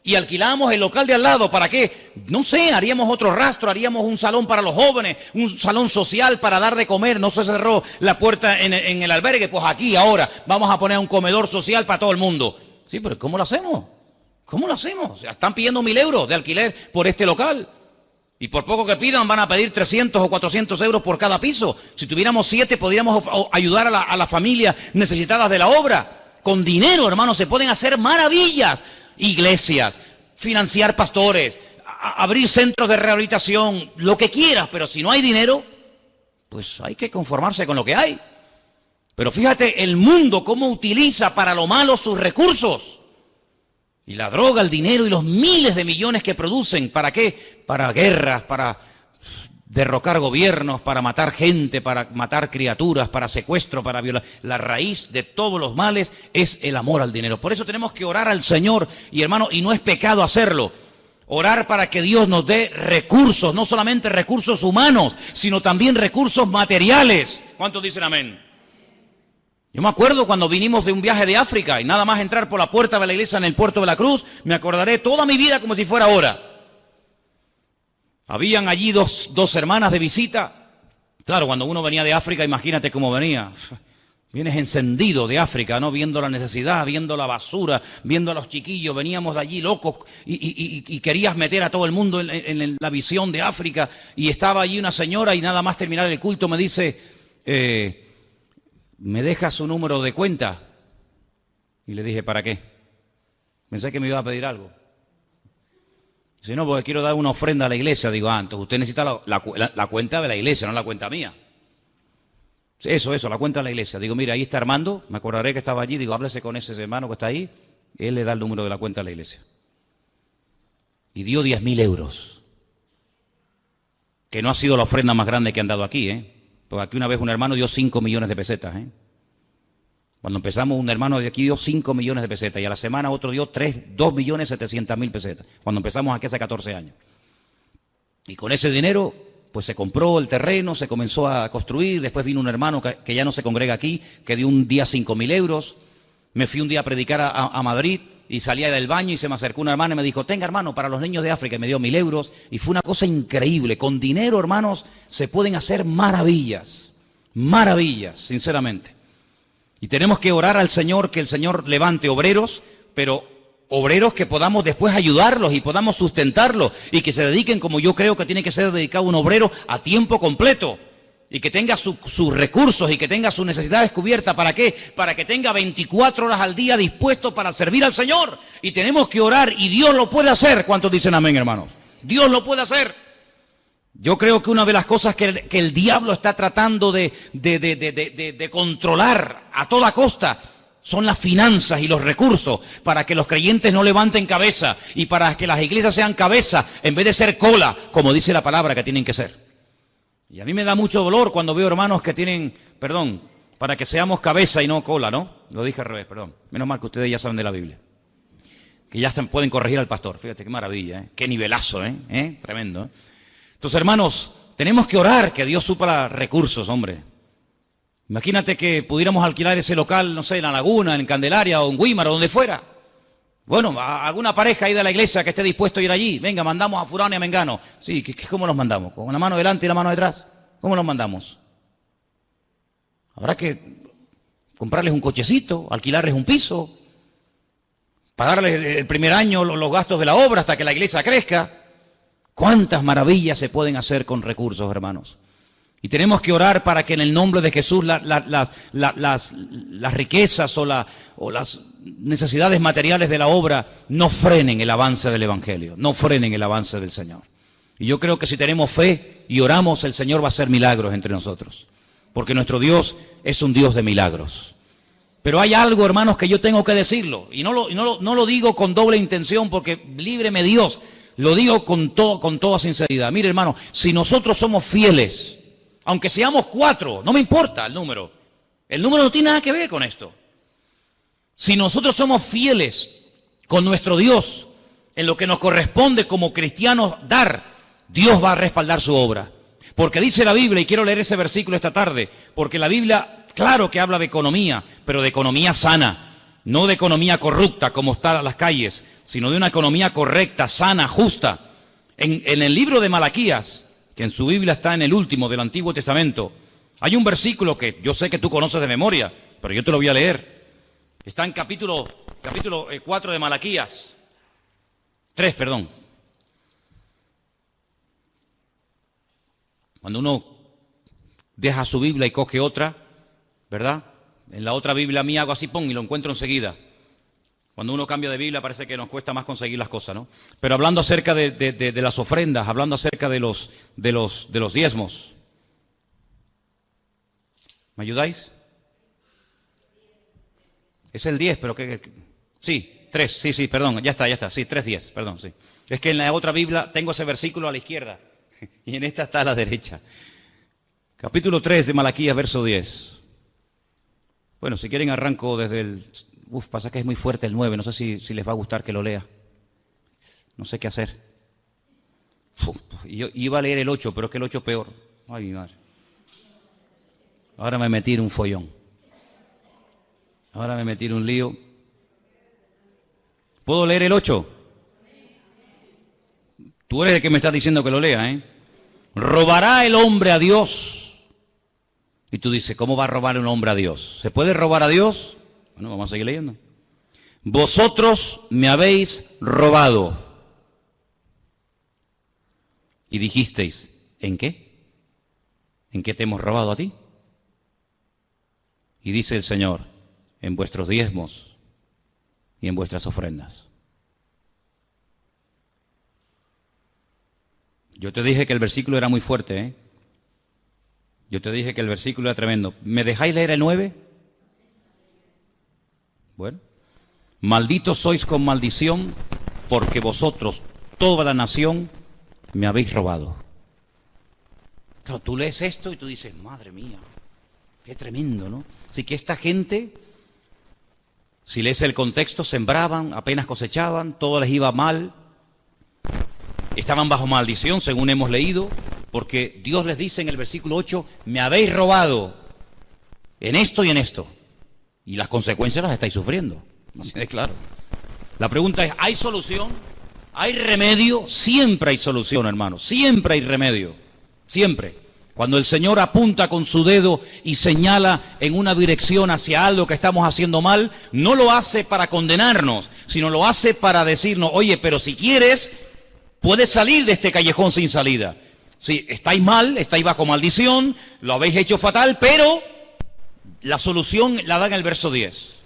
y alquilábamos el local de al lado. ¿Para qué? No sé, haríamos otro rastro, haríamos un salón para los jóvenes, un salón social para dar de comer. No se cerró la puerta en el albergue, pues aquí ahora vamos a poner un comedor social para todo el mundo. Sí, pero ¿cómo lo hacemos? ¿Cómo lo hacemos? O sea, están pidiendo 1.000 euros de alquiler por este local. Y por poco que pidan van a pedir 300 o 400 euros por cada piso. Si tuviéramos 7 podríamos ayudar a las familias necesitadas de la obra. Con dinero, hermano, se pueden hacer maravillas. Iglesias, financiar pastores, abrir centros de rehabilitación, lo que quieras, pero si no hay dinero, pues hay que conformarse con lo que hay. Pero fíjate el mundo cómo utiliza para lo malo sus recursos. Y la droga, el dinero y los miles de millones que producen, ¿para qué? Para guerras, para derrocar gobiernos, para matar gente, para matar criaturas, para secuestro, para violar. La raíz de todos los males es el amor al dinero. Por eso tenemos que orar al Señor, y hermano, y no es pecado hacerlo. Orar para que Dios nos dé recursos, no solamente recursos humanos, sino también recursos materiales. ¿Cuántos dicen amén? Yo me acuerdo cuando vinimos de un viaje de África y nada más entrar por la puerta de la iglesia en el puerto de la Cruz, me acordaré toda mi vida como si fuera ahora. Habían allí dos hermanas de visita. Claro, cuando uno venía de África, imagínate cómo venía. Vienes encendido de África, ¿no? Viendo la necesidad, viendo la basura, viendo a los chiquillos. Veníamos de allí locos y querías meter a todo el mundo en la visión de África. Y estaba allí una señora y nada más terminar el culto me dice, ¿me deja su número de cuenta? Y le dije, ¿para qué? Pensé que me iba a pedir algo. Si no, porque quiero dar una ofrenda a la iglesia. Digo, entonces usted necesita la cuenta de la iglesia, no la cuenta mía. Eso, la cuenta de la iglesia. Digo, mira, ahí está Armando, me acordaré que estaba allí. Digo, háblese con ese hermano que está ahí. Él le da el número de la cuenta de la iglesia. Y dio 10.000 euros. Que no ha sido la ofrenda más grande que han dado aquí, ¿eh? Porque aquí una vez un hermano dio 5 millones de pesetas, ¿eh? Cuando empezamos, un hermano de aquí dio 5 millones de pesetas y a la semana otro dio 2.700.000 pesetas. Cuando empezamos aquí hace 14 años. Y con ese dinero, pues se compró el terreno, se comenzó a construir, después vino un hermano que ya no se congrega aquí, que dio un día 5.000 euros. Me fui un día a predicar a Madrid y salía del baño y se me acercó una hermana y me dijo, tenga hermano, para los niños de África, y me dio 1.000 euros. Y fue una cosa increíble. Con dinero, hermanos, se pueden hacer maravillas, maravillas, sinceramente. Y tenemos que orar al Señor, que el Señor levante obreros, pero obreros que podamos después ayudarlos y podamos sustentarlos y que se dediquen, como yo creo que tiene que ser dedicado un obrero, a tiempo completo y que tenga sus recursos y que tenga sus necesidades cubiertas. ¿Para qué? Para que tenga 24 horas al día dispuesto para servir al Señor. Y tenemos que orar y Dios lo puede hacer. ¿Cuántos dicen amén, hermanos? Dios lo puede hacer. Yo creo que una de las cosas que el diablo está tratando de controlar a toda costa son las finanzas y los recursos, para que los creyentes no levanten cabeza y para que las iglesias sean cabeza en vez de ser cola, como dice la palabra que tienen que ser. Y a mí me da mucho dolor cuando veo hermanos que tienen, perdón, para que seamos cabeza y no cola, ¿no? Lo dije al revés, perdón. Menos mal que ustedes ya saben de la Biblia. Que ya pueden corregir al pastor. Fíjate qué maravilla, ¿eh? Qué nivelazo, ¿eh? Tremendo, ¿eh? Entonces, hermanos, tenemos que orar que Dios supla recursos, hombre. Imagínate que pudiéramos alquilar ese local, no sé, en La Laguna, en Candelaria o en Guímar o donde fuera. Bueno, a alguna pareja ahí de la iglesia que esté dispuesto a ir allí. Venga, mandamos a fulano y a mengano. Sí, ¿cómo los mandamos? ¿Con una mano delante y la mano detrás? ¿Cómo los mandamos? Habrá que comprarles un cochecito, alquilarles un piso, pagarles el primer año los gastos de la obra hasta que la iglesia crezca. ¿Cuántas maravillas se pueden hacer con recursos, hermanos? Y tenemos que orar para que en el nombre de Jesús las riquezas o las necesidades materiales de la obra no frenen el avance del Evangelio, no frenen el avance del Señor. Y yo creo que si tenemos fe y oramos, el Señor va a hacer milagros entre nosotros, porque nuestro Dios es un Dios de milagros. Pero hay algo, hermanos, que yo tengo que decirlo, y no lo digo con doble intención, porque líbreme Dios, lo digo con toda sinceridad. Mire, hermano, si nosotros somos fieles, aunque seamos 4, no me importa el número no tiene nada que ver con esto. Si nosotros somos fieles con nuestro Dios en lo que nos corresponde como cristianos dar, Dios va a respaldar su obra. Porque dice la Biblia, y quiero leer ese versículo esta tarde, porque la Biblia, claro que habla de economía, pero de economía sana, no de economía corrupta como están las calles, sino de una economía correcta, sana, justa. En el libro de Malaquías, que en su Biblia está en el último del Antiguo Testamento, hay un versículo que yo sé que tú conoces de memoria, pero yo te lo voy a leer. Está en capítulo 4 de Malaquías. 3, perdón. Cuando uno deja su Biblia y coge otra, ¿verdad? En la otra Biblia mía hago así, y lo encuentro enseguida. Cuando uno cambia de Biblia parece que nos cuesta más conseguir las cosas, ¿no? Pero hablando acerca de las ofrendas, hablando acerca de los diezmos. ¿Me ayudáis? Es el 10, pero que sí, 3, sí, perdón, ya está, sí, 3:10, perdón, sí. Es que en la otra Biblia tengo ese versículo a la izquierda y en esta está a la derecha. Capítulo 3 de Malaquías, verso 10. Bueno, si quieren arranco desde el... pasa que es muy fuerte el 9, no sé si les va a gustar que lo lea. No sé qué hacer. Yo iba a leer el 8, pero es que el 8 es peor. Ay, mi madre. Ahora me metí en un follón. Ahora me metí en un lío. ¿Puedo leer el 8? Tú eres el que me estás diciendo que lo lea, ¿eh? ¿Robará el hombre a Dios? Y tú dices, ¿cómo va a robar un hombre a Dios? ¿Se puede robar a Dios? Bueno, vamos a seguir leyendo. Vosotros me habéis robado. Y dijisteis, ¿en qué? ¿En qué te hemos robado a ti? Y dice el Señor, en vuestros diezmos y en vuestras ofrendas. Yo te dije que el versículo era muy fuerte, ¿eh? Yo te dije que el versículo era tremendo. ¿Me dejáis leer el 9? Bueno. Malditos sois con maldición, porque vosotros, toda la nación, me habéis robado. Claro, tú lees esto y tú dices, madre mía, qué tremendo, ¿no? Así que esta gente, si lees el contexto, sembraban, apenas cosechaban, todo les iba mal, estaban bajo maldición, según hemos leído, Porque Dios les dice en el versículo 8, me habéis robado en esto y en esto. Y las consecuencias las estáis sufriendo. Así de claro. La pregunta es, ¿hay solución? ¿Hay remedio? Siempre hay solución, hermano. Siempre hay remedio. Siempre. Cuando el Señor apunta con su dedo y señala en una dirección hacia algo que estamos haciendo mal, no lo hace para condenarnos, sino lo hace para decirnos, oye, pero si quieres, puedes salir de este callejón sin salida. Sí, estáis mal, estáis bajo maldición, lo habéis hecho fatal, pero la solución la da en el verso 10,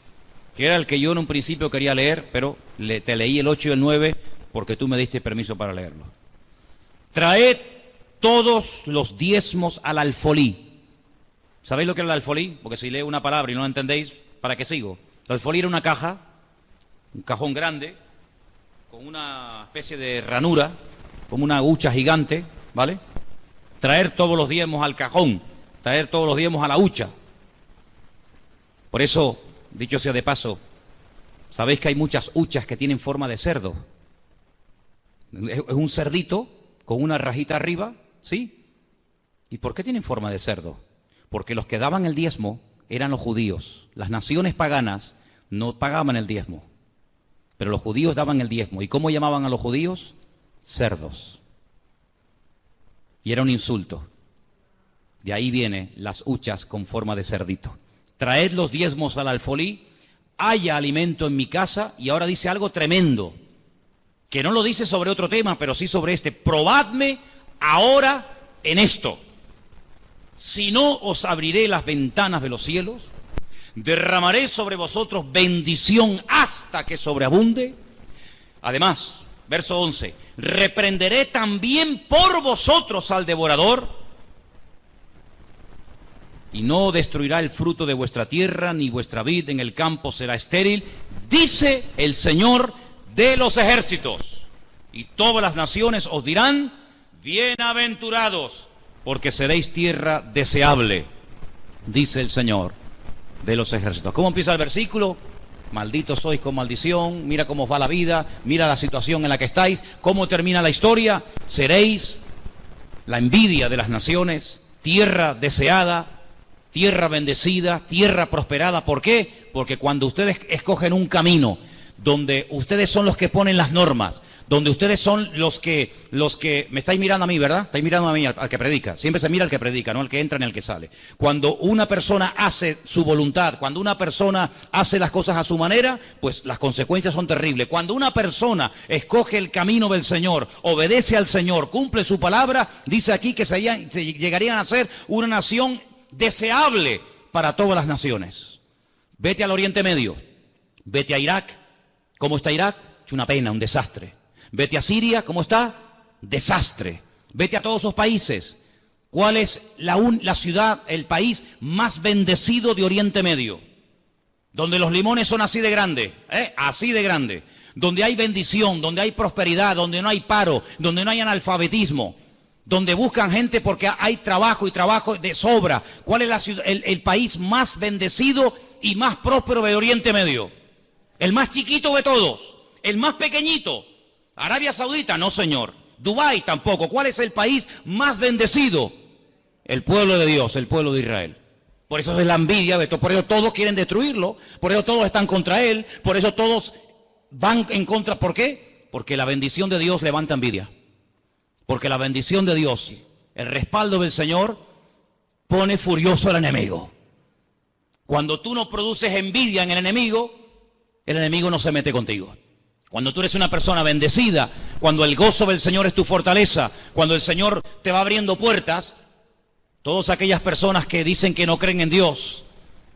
que era el que yo en un principio quería leer, pero te leí el 8 y el 9 porque tú me diste permiso para leerlo. Traed todos los diezmos al alfolí. ¿Sabéis lo que era el alfolí? Porque si leo una palabra y no la entendéis, ¿para qué sigo? El alfolí era una caja, un cajón grande, con una especie de ranura, como una hucha gigante, ¿vale? Traer todos los diezmos al cajón, traer todos los diezmos a la hucha. Por eso, dicho sea de paso, sabéis que hay muchas huchas que tienen forma de cerdo. Es un cerdito con una rajita arriba, ¿sí? ¿Y por qué tienen forma de cerdo? Porque los que daban el diezmo eran los judíos. Las naciones paganas no pagaban el diezmo, pero los judíos daban el diezmo. ¿Y cómo llamaban a los judíos? Cerdos. Y era un insulto. De ahí vienen las huchas con forma de cerdito. Traed los diezmos al alfolí, haya alimento en mi casa. Y ahora dice algo tremendo, que no lo dice sobre otro tema, pero sí sobre este. Probadme ahora en esto. Si no, os abriré las ventanas de los cielos, derramaré sobre vosotros bendición hasta que sobreabunde. Además, verso 11, reprenderé también por vosotros al devorador, y no destruirá el fruto de vuestra tierra, ni vuestra vid en el campo será estéril, dice el Señor de los ejércitos. Y todas las naciones os dirán, bienaventurados, porque seréis tierra deseable, dice el Señor de los ejércitos. ¿Cómo empieza el versículo? Malditos sois con maldición, mira cómo va la vida, mira la situación en la que estáis. ¿Cómo termina la historia? Seréis la envidia de las naciones, tierra deseada, tierra bendecida, tierra prosperada. ¿Por qué? Porque cuando ustedes escogen un camino donde ustedes son los que ponen las normas, donde ustedes son los que me estáis mirando a mí, ¿verdad? Estáis mirando a mí, al que predica. Siempre se mira al que predica, no al que entra ni al que sale. Cuando una persona hace su voluntad, cuando una persona hace las cosas a su manera, pues las consecuencias son terribles. Cuando una persona escoge el camino del Señor, obedece al Señor, cumple su palabra, dice aquí que se llegarían a ser una nación deseable para todas las naciones. Vete al Oriente Medio, vete a Irak. ¿Cómo está Irak? Es una pena, un desastre. Vete a Siria, ¿cómo está? Desastre. Vete a todos esos países. ¿Cuál es la ciudad, el país más bendecido de Oriente Medio? Donde los limones son así de grandes, así de grandes. Donde hay bendición, donde hay prosperidad, donde no hay paro, donde no hay analfabetismo, donde buscan gente porque hay trabajo y trabajo de sobra. ¿Cuál es la ciudad, el país más bendecido y más próspero de Oriente Medio? El más chiquito de todos, el más pequeñito. Arabia Saudita, no señor. Dubái tampoco. ¿Cuál es el país más bendecido? El pueblo de Dios, el pueblo de Israel. Por eso es la envidia de todo. Por eso todos quieren destruirlo. Por eso todos están contra él. Por eso todos van en contra. ¿Por qué? Porque la bendición de Dios levanta envidia. Porque la bendición de Dios, el respaldo del Señor, pone furioso al enemigo. Cuando tú no produces envidia en el enemigo no se mete contigo. Cuando tú eres una persona bendecida, cuando el gozo del Señor es tu fortaleza, cuando el Señor te va abriendo puertas, todas aquellas personas que dicen que no creen en Dios,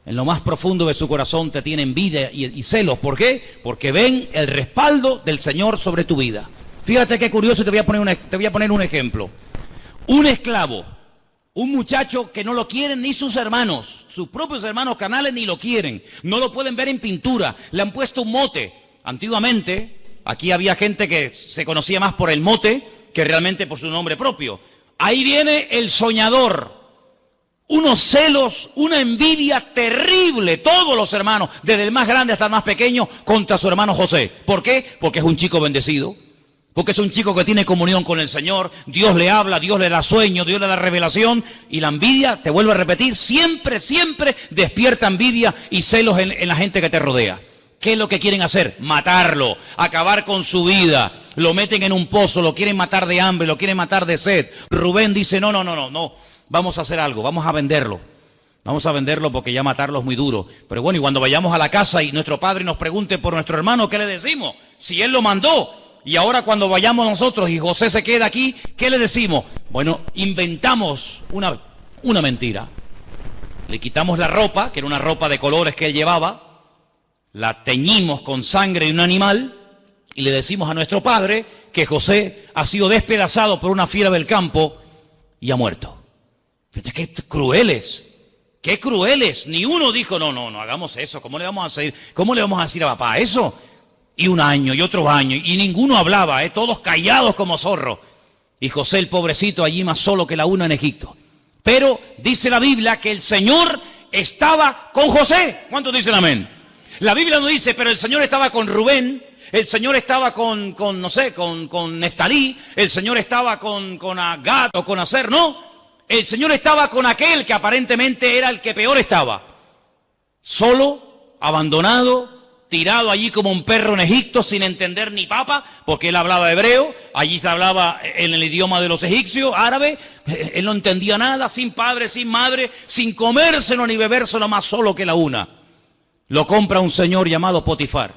en lo más profundo de su corazón te tienen envidia y celos. ¿Por qué? Porque ven el respaldo del Señor sobre tu vida. Fíjate qué curioso, te voy a poner un ejemplo. Un esclavo, un muchacho que no lo quieren ni sus hermanos, sus propios hermanos carnales ni lo quieren, no lo pueden ver en pintura, le han puesto un mote. Antiguamente, aquí había gente que se conocía más por el mote que realmente por su nombre propio. Ahí viene el soñador, unos celos, una envidia terrible, todos los hermanos, desde el más grande hasta el más pequeño, contra su hermano José. ¿Por qué? Porque es un chico bendecido, Porque es un chico que tiene comunión con el Señor, Dios le habla, Dios le da sueño, Dios le da revelación, y la envidia, te vuelvo a repetir, siempre, siempre despierta envidia y celos en la gente que te rodea. ¿Qué es lo que quieren hacer? Matarlo, acabar con su vida, lo meten en un pozo, lo quieren matar de hambre, lo quieren matar de sed. Rubén dice, no, vamos a hacer algo, vamos a venderlo. Vamos a venderlo porque ya matarlo es muy duro. Pero bueno, y cuando vayamos a la casa y nuestro padre nos pregunte por nuestro hermano, ¿qué le decimos? Si él lo mandó. Y ahora cuando vayamos nosotros y José se queda aquí, ¿qué le decimos? Bueno, inventamos una mentira. Le quitamos la ropa, que era una ropa de colores que él llevaba, la teñimos con sangre de un animal y le decimos a nuestro padre que José ha sido despedazado por una fiera del campo y ha muerto. Fíjate qué crueles. ¡Qué crueles! Ni uno dijo, no, hagamos eso. ¿Cómo le vamos a hacer? ¿Cómo le vamos a decir a papá eso? Y un año, y otro año, y ninguno hablaba, todos callados como zorros. Y José, el pobrecito, allí más solo que la una en Egipto. Pero dice la Biblia que el Señor estaba con José. ¿Cuántos dicen amén? La Biblia no dice, pero el Señor estaba con Rubén, el Señor estaba con Neftalí, el Señor estaba con Gad o con Aser, no. El Señor estaba con aquel que aparentemente era el que peor estaba. Solo, abandonado, tirado allí como un perro en Egipto sin entender ni papa, porque él hablaba hebreo, allí se hablaba en el idioma de los egipcios, árabe, él no entendía nada, sin padre, sin madre, sin comérselo ni bebérselo, más solo que la una. Lo compra un señor llamado Potifar.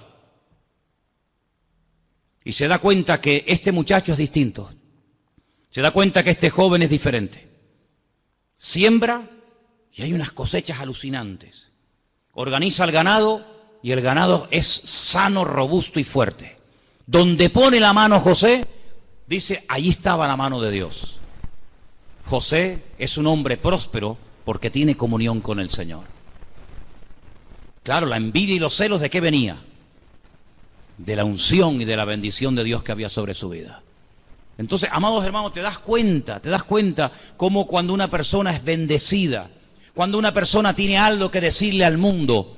Y se da cuenta que este muchacho es distinto. Se da cuenta que este joven es diferente. Siembra y hay unas cosechas alucinantes. Organiza el ganado y el ganado es sano, robusto y fuerte. Donde pone la mano José, dice, allí estaba la mano de Dios. José es un hombre próspero porque tiene comunión con el Señor. Claro, la envidia y los celos, ¿de qué venía? De la unción y de la bendición de Dios que había sobre su vida. Entonces, amados hermanos, te das cuenta cómo cuando una persona es bendecida, cuando una persona tiene algo que decirle al mundo,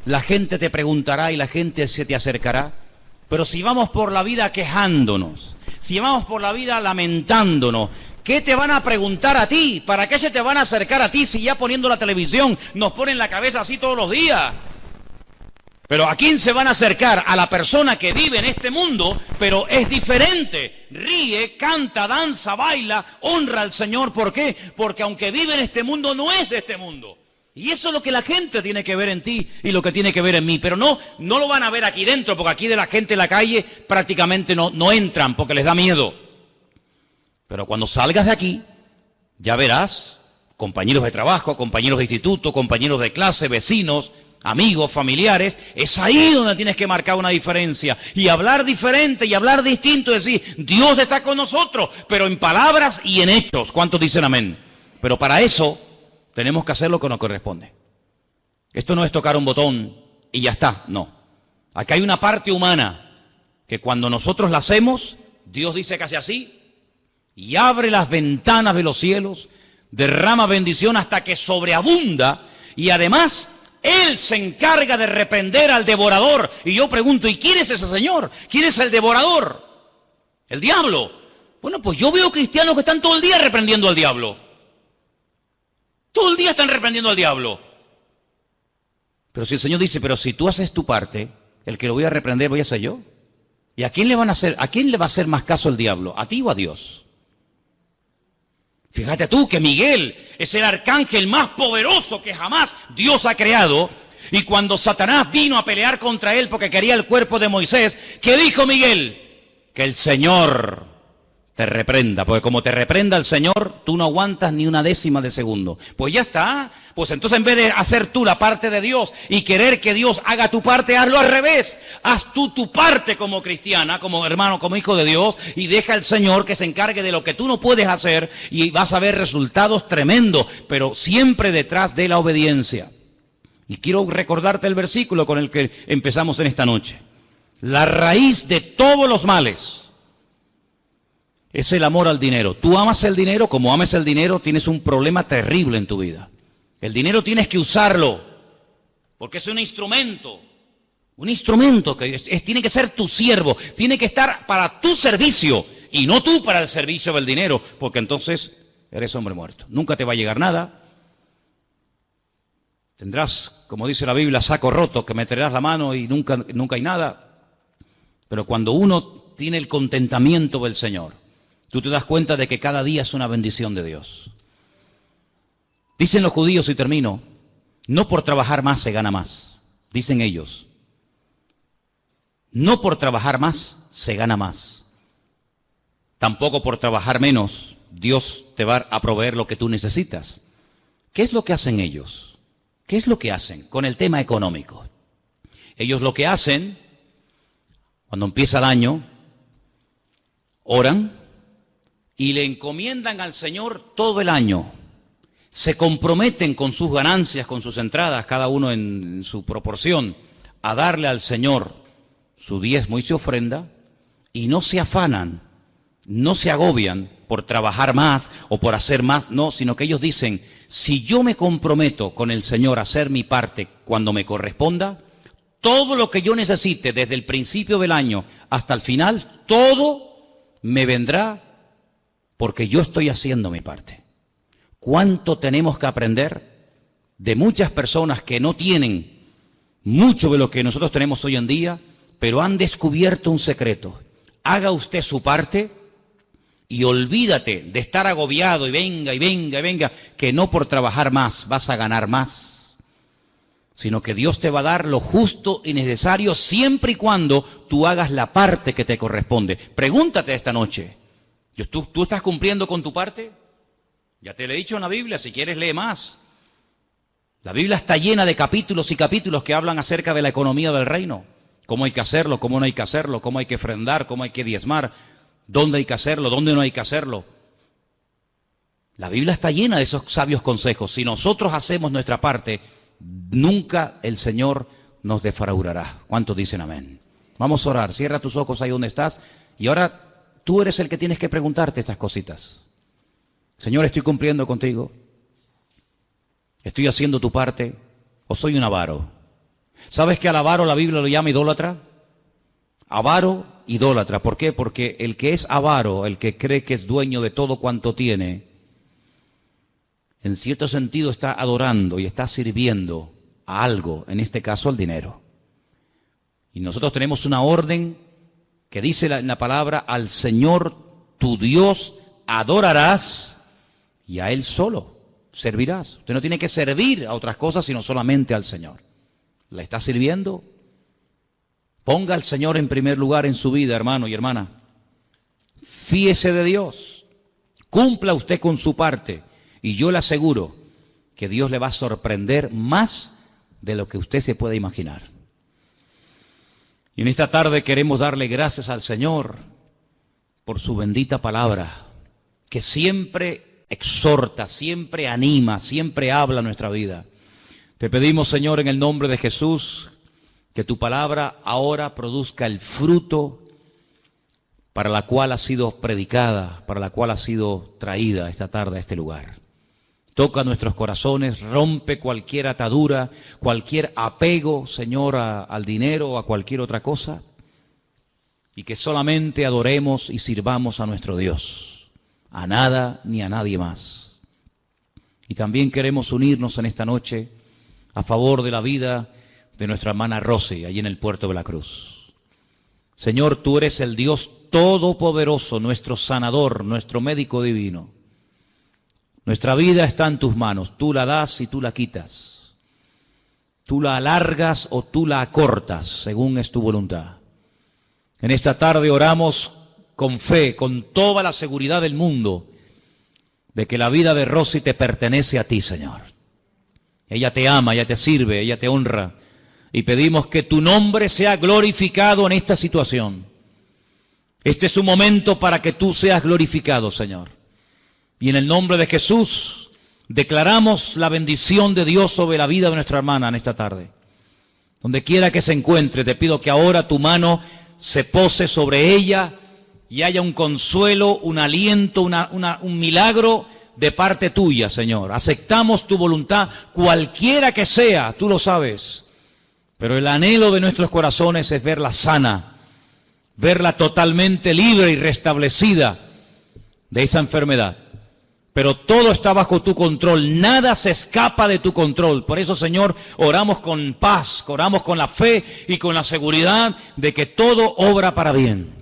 la gente te preguntará y la gente se te acercará. Pero si vamos por la vida quejándonos, si vamos por la vida lamentándonos, ¿qué te van a preguntar a ti? ¿Para qué se te van a acercar a ti si ya poniendo la televisión nos ponen la cabeza así todos los días? Pero ¿a quién se van a acercar? A la persona que vive en este mundo, pero es diferente. Ríe, canta, danza, baila, honra al Señor. ¿Por qué? Porque aunque vive en este mundo, no es de este mundo. Y eso es lo que la gente tiene que ver en ti y lo que tiene que ver en mí. Pero no lo van a ver aquí dentro, porque aquí de la gente en la calle prácticamente no entran porque les da miedo. Pero cuando salgas de aquí, ya verás compañeros de trabajo, compañeros de instituto, compañeros de clase, vecinos, amigos, familiares. Es ahí donde tienes que marcar una diferencia y hablar diferente y hablar distinto, decir, Dios está con nosotros, pero en palabras y en hechos. ¿Cuántos dicen amén? Pero para eso tenemos que hacer lo que nos corresponde. Esto no es tocar un botón y ya está, no. Acá hay una parte humana que cuando nosotros la hacemos, Dios dice que hace así y abre las ventanas de los cielos, derrama bendición hasta que sobreabunda y además Él se encarga de reprender al devorador. Y yo pregunto, ¿y quién es ese señor? ¿Quién es el devorador? El diablo. Bueno, pues yo veo cristianos que están todo el día reprendiendo al diablo. Todo el día están reprendiendo al diablo. Pero si el Señor dice, pero si tú haces tu parte, el que lo voy a reprender voy a ser yo. ¿Y a quién le va a hacer más caso el diablo? ¿A ti o a Dios? Fíjate tú que Miguel es el arcángel más poderoso que jamás Dios ha creado. Y cuando Satanás vino a pelear contra él porque quería el cuerpo de Moisés, ¿qué dijo Miguel? Que el Señor te reprenda, porque como te reprenda el Señor, tú no aguantas ni una décima de segundo. Pues ya está. Pues entonces en vez de hacer tú la parte de Dios y querer que Dios haga tu parte, hazlo al revés. Haz tú tu parte como cristiana, como hermano, como hijo de Dios, y deja al Señor que se encargue de lo que tú no puedes hacer y vas a ver resultados tremendos, pero siempre detrás de la obediencia. Y quiero recordarte el versículo con el que empezamos en esta noche. La raíz de todos los males es el amor al dinero. Tú amas el dinero, como ames el dinero, tienes un problema terrible en tu vida. El dinero tienes que usarlo, porque es un instrumento Un instrumento que tiene que ser tu siervo, tiene que estar para tu servicio y no tú para el servicio del dinero, porque entonces eres hombre muerto. Nunca te va a llegar nada. Tendrás, como dice la Biblia, saco roto, que meterás la mano y nunca hay nada. Pero cuando uno tiene el contentamiento del Señor, tú te das cuenta de que cada día es una bendición de Dios. Dicen los judíos, y termino, no por trabajar más se gana más. Dicen ellos, no por trabajar más se gana más. Tampoco por trabajar menos Dios te va a proveer lo que tú necesitas. ¿Qué es lo que hacen ellos? ¿Qué es lo que hacen con el tema económico? Ellos lo que hacen, cuando empieza el año, oran y le encomiendan al Señor todo el año. Se comprometen con sus ganancias, con sus entradas, cada uno en su proporción, a darle al Señor su diezmo y su ofrenda, y no se afanan, no se agobian por trabajar más o por hacer más, no, sino que ellos dicen, si yo me comprometo con el Señor a hacer mi parte cuando me corresponda, todo lo que yo necesite desde el principio del año hasta el final, todo me vendrá porque yo estoy haciendo mi parte. ¿Cuánto tenemos que aprender de muchas personas que no tienen mucho de lo que nosotros tenemos hoy en día, pero han descubierto un secreto? Haga usted su parte y olvídate de estar agobiado y venga, y venga, y venga, que no por trabajar más vas a ganar más, sino que Dios te va a dar lo justo y necesario siempre y cuando tú hagas la parte que te corresponde. Pregúntate esta noche, ¿tú estás cumpliendo con tu parte? Ya te lo he dicho en la Biblia, si quieres lee más. La Biblia está llena de capítulos y capítulos que hablan acerca de la economía del reino. Cómo hay que hacerlo, cómo no hay que hacerlo, cómo hay que ofrendar, cómo hay que diezmar, dónde hay que hacerlo, dónde no hay que hacerlo. La Biblia está llena de esos sabios consejos. Si nosotros hacemos nuestra parte, nunca el Señor nos defraudará. ¿Cuántos dicen amén? Vamos a orar. Cierra tus ojos ahí donde estás. Y ahora tú eres el que tienes que preguntarte estas cositas. Señor, ¿estoy cumpliendo contigo? ¿Estoy haciendo tu parte? ¿O soy un avaro? ¿Sabes que al avaro la Biblia lo llama idólatra? Avaro, idólatra. ¿Por qué? Porque el que es avaro, el que cree que es dueño de todo cuanto tiene, en cierto sentido está adorando y está sirviendo a algo, en este caso al dinero. Y nosotros tenemos una orden que dice en la palabra, al Señor tu Dios adorarás y a Él solo servirás. Usted no tiene que servir a otras cosas, sino solamente al Señor. ¿La está sirviendo? Ponga al Señor en primer lugar en su vida, hermano y hermana. Fíese de Dios. Cumpla usted con su parte. Y yo le aseguro que Dios le va a sorprender más de lo que usted se puede imaginar. Y en esta tarde queremos darle gracias al Señor por su bendita palabra, que siempre exhorta, siempre anima, siempre habla nuestra vida. Te pedimos, Señor, en el nombre de Jesús, que tu palabra ahora produzca el fruto para la cual ha sido predicada, para la cual ha sido traída esta tarde a este lugar. Toca nuestros corazones, rompe cualquier atadura, cualquier apego, Señor, al dinero o a cualquier otra cosa, y que solamente adoremos y sirvamos a nuestro Dios. A nada ni a nadie más. Y también queremos unirnos en esta noche a favor de la vida de nuestra hermana Rosy, allí en el puerto de la Cruz. Señor, tú eres el Dios todopoderoso, nuestro sanador, nuestro médico divino. Nuestra vida está en tus manos, tú la das y tú la quitas. Tú la alargas o tú la acortas, según es tu voluntad. En esta tarde oramos con fe, con toda la seguridad del mundo, de que la vida de Rosy te pertenece a ti, Señor. Ella te ama, ella te sirve, ella te honra. Y pedimos que tu nombre sea glorificado en esta situación. Este es un momento para que tú seas glorificado, Señor. Y en el nombre de Jesús, declaramos la bendición de Dios sobre la vida de nuestra hermana en esta tarde. Donde quiera que se encuentre, te pido que ahora tu mano se pose sobre ella y haya un consuelo, un aliento, un milagro de parte tuya, Señor. Aceptamos tu voluntad, cualquiera que sea, tú lo sabes. Pero el anhelo de nuestros corazones es verla sana, verla totalmente libre y restablecida de esa enfermedad. Pero todo está bajo tu control, nada se escapa de tu control. Por eso, Señor, oramos con paz, oramos con la fe y con la seguridad de que todo obra para bien.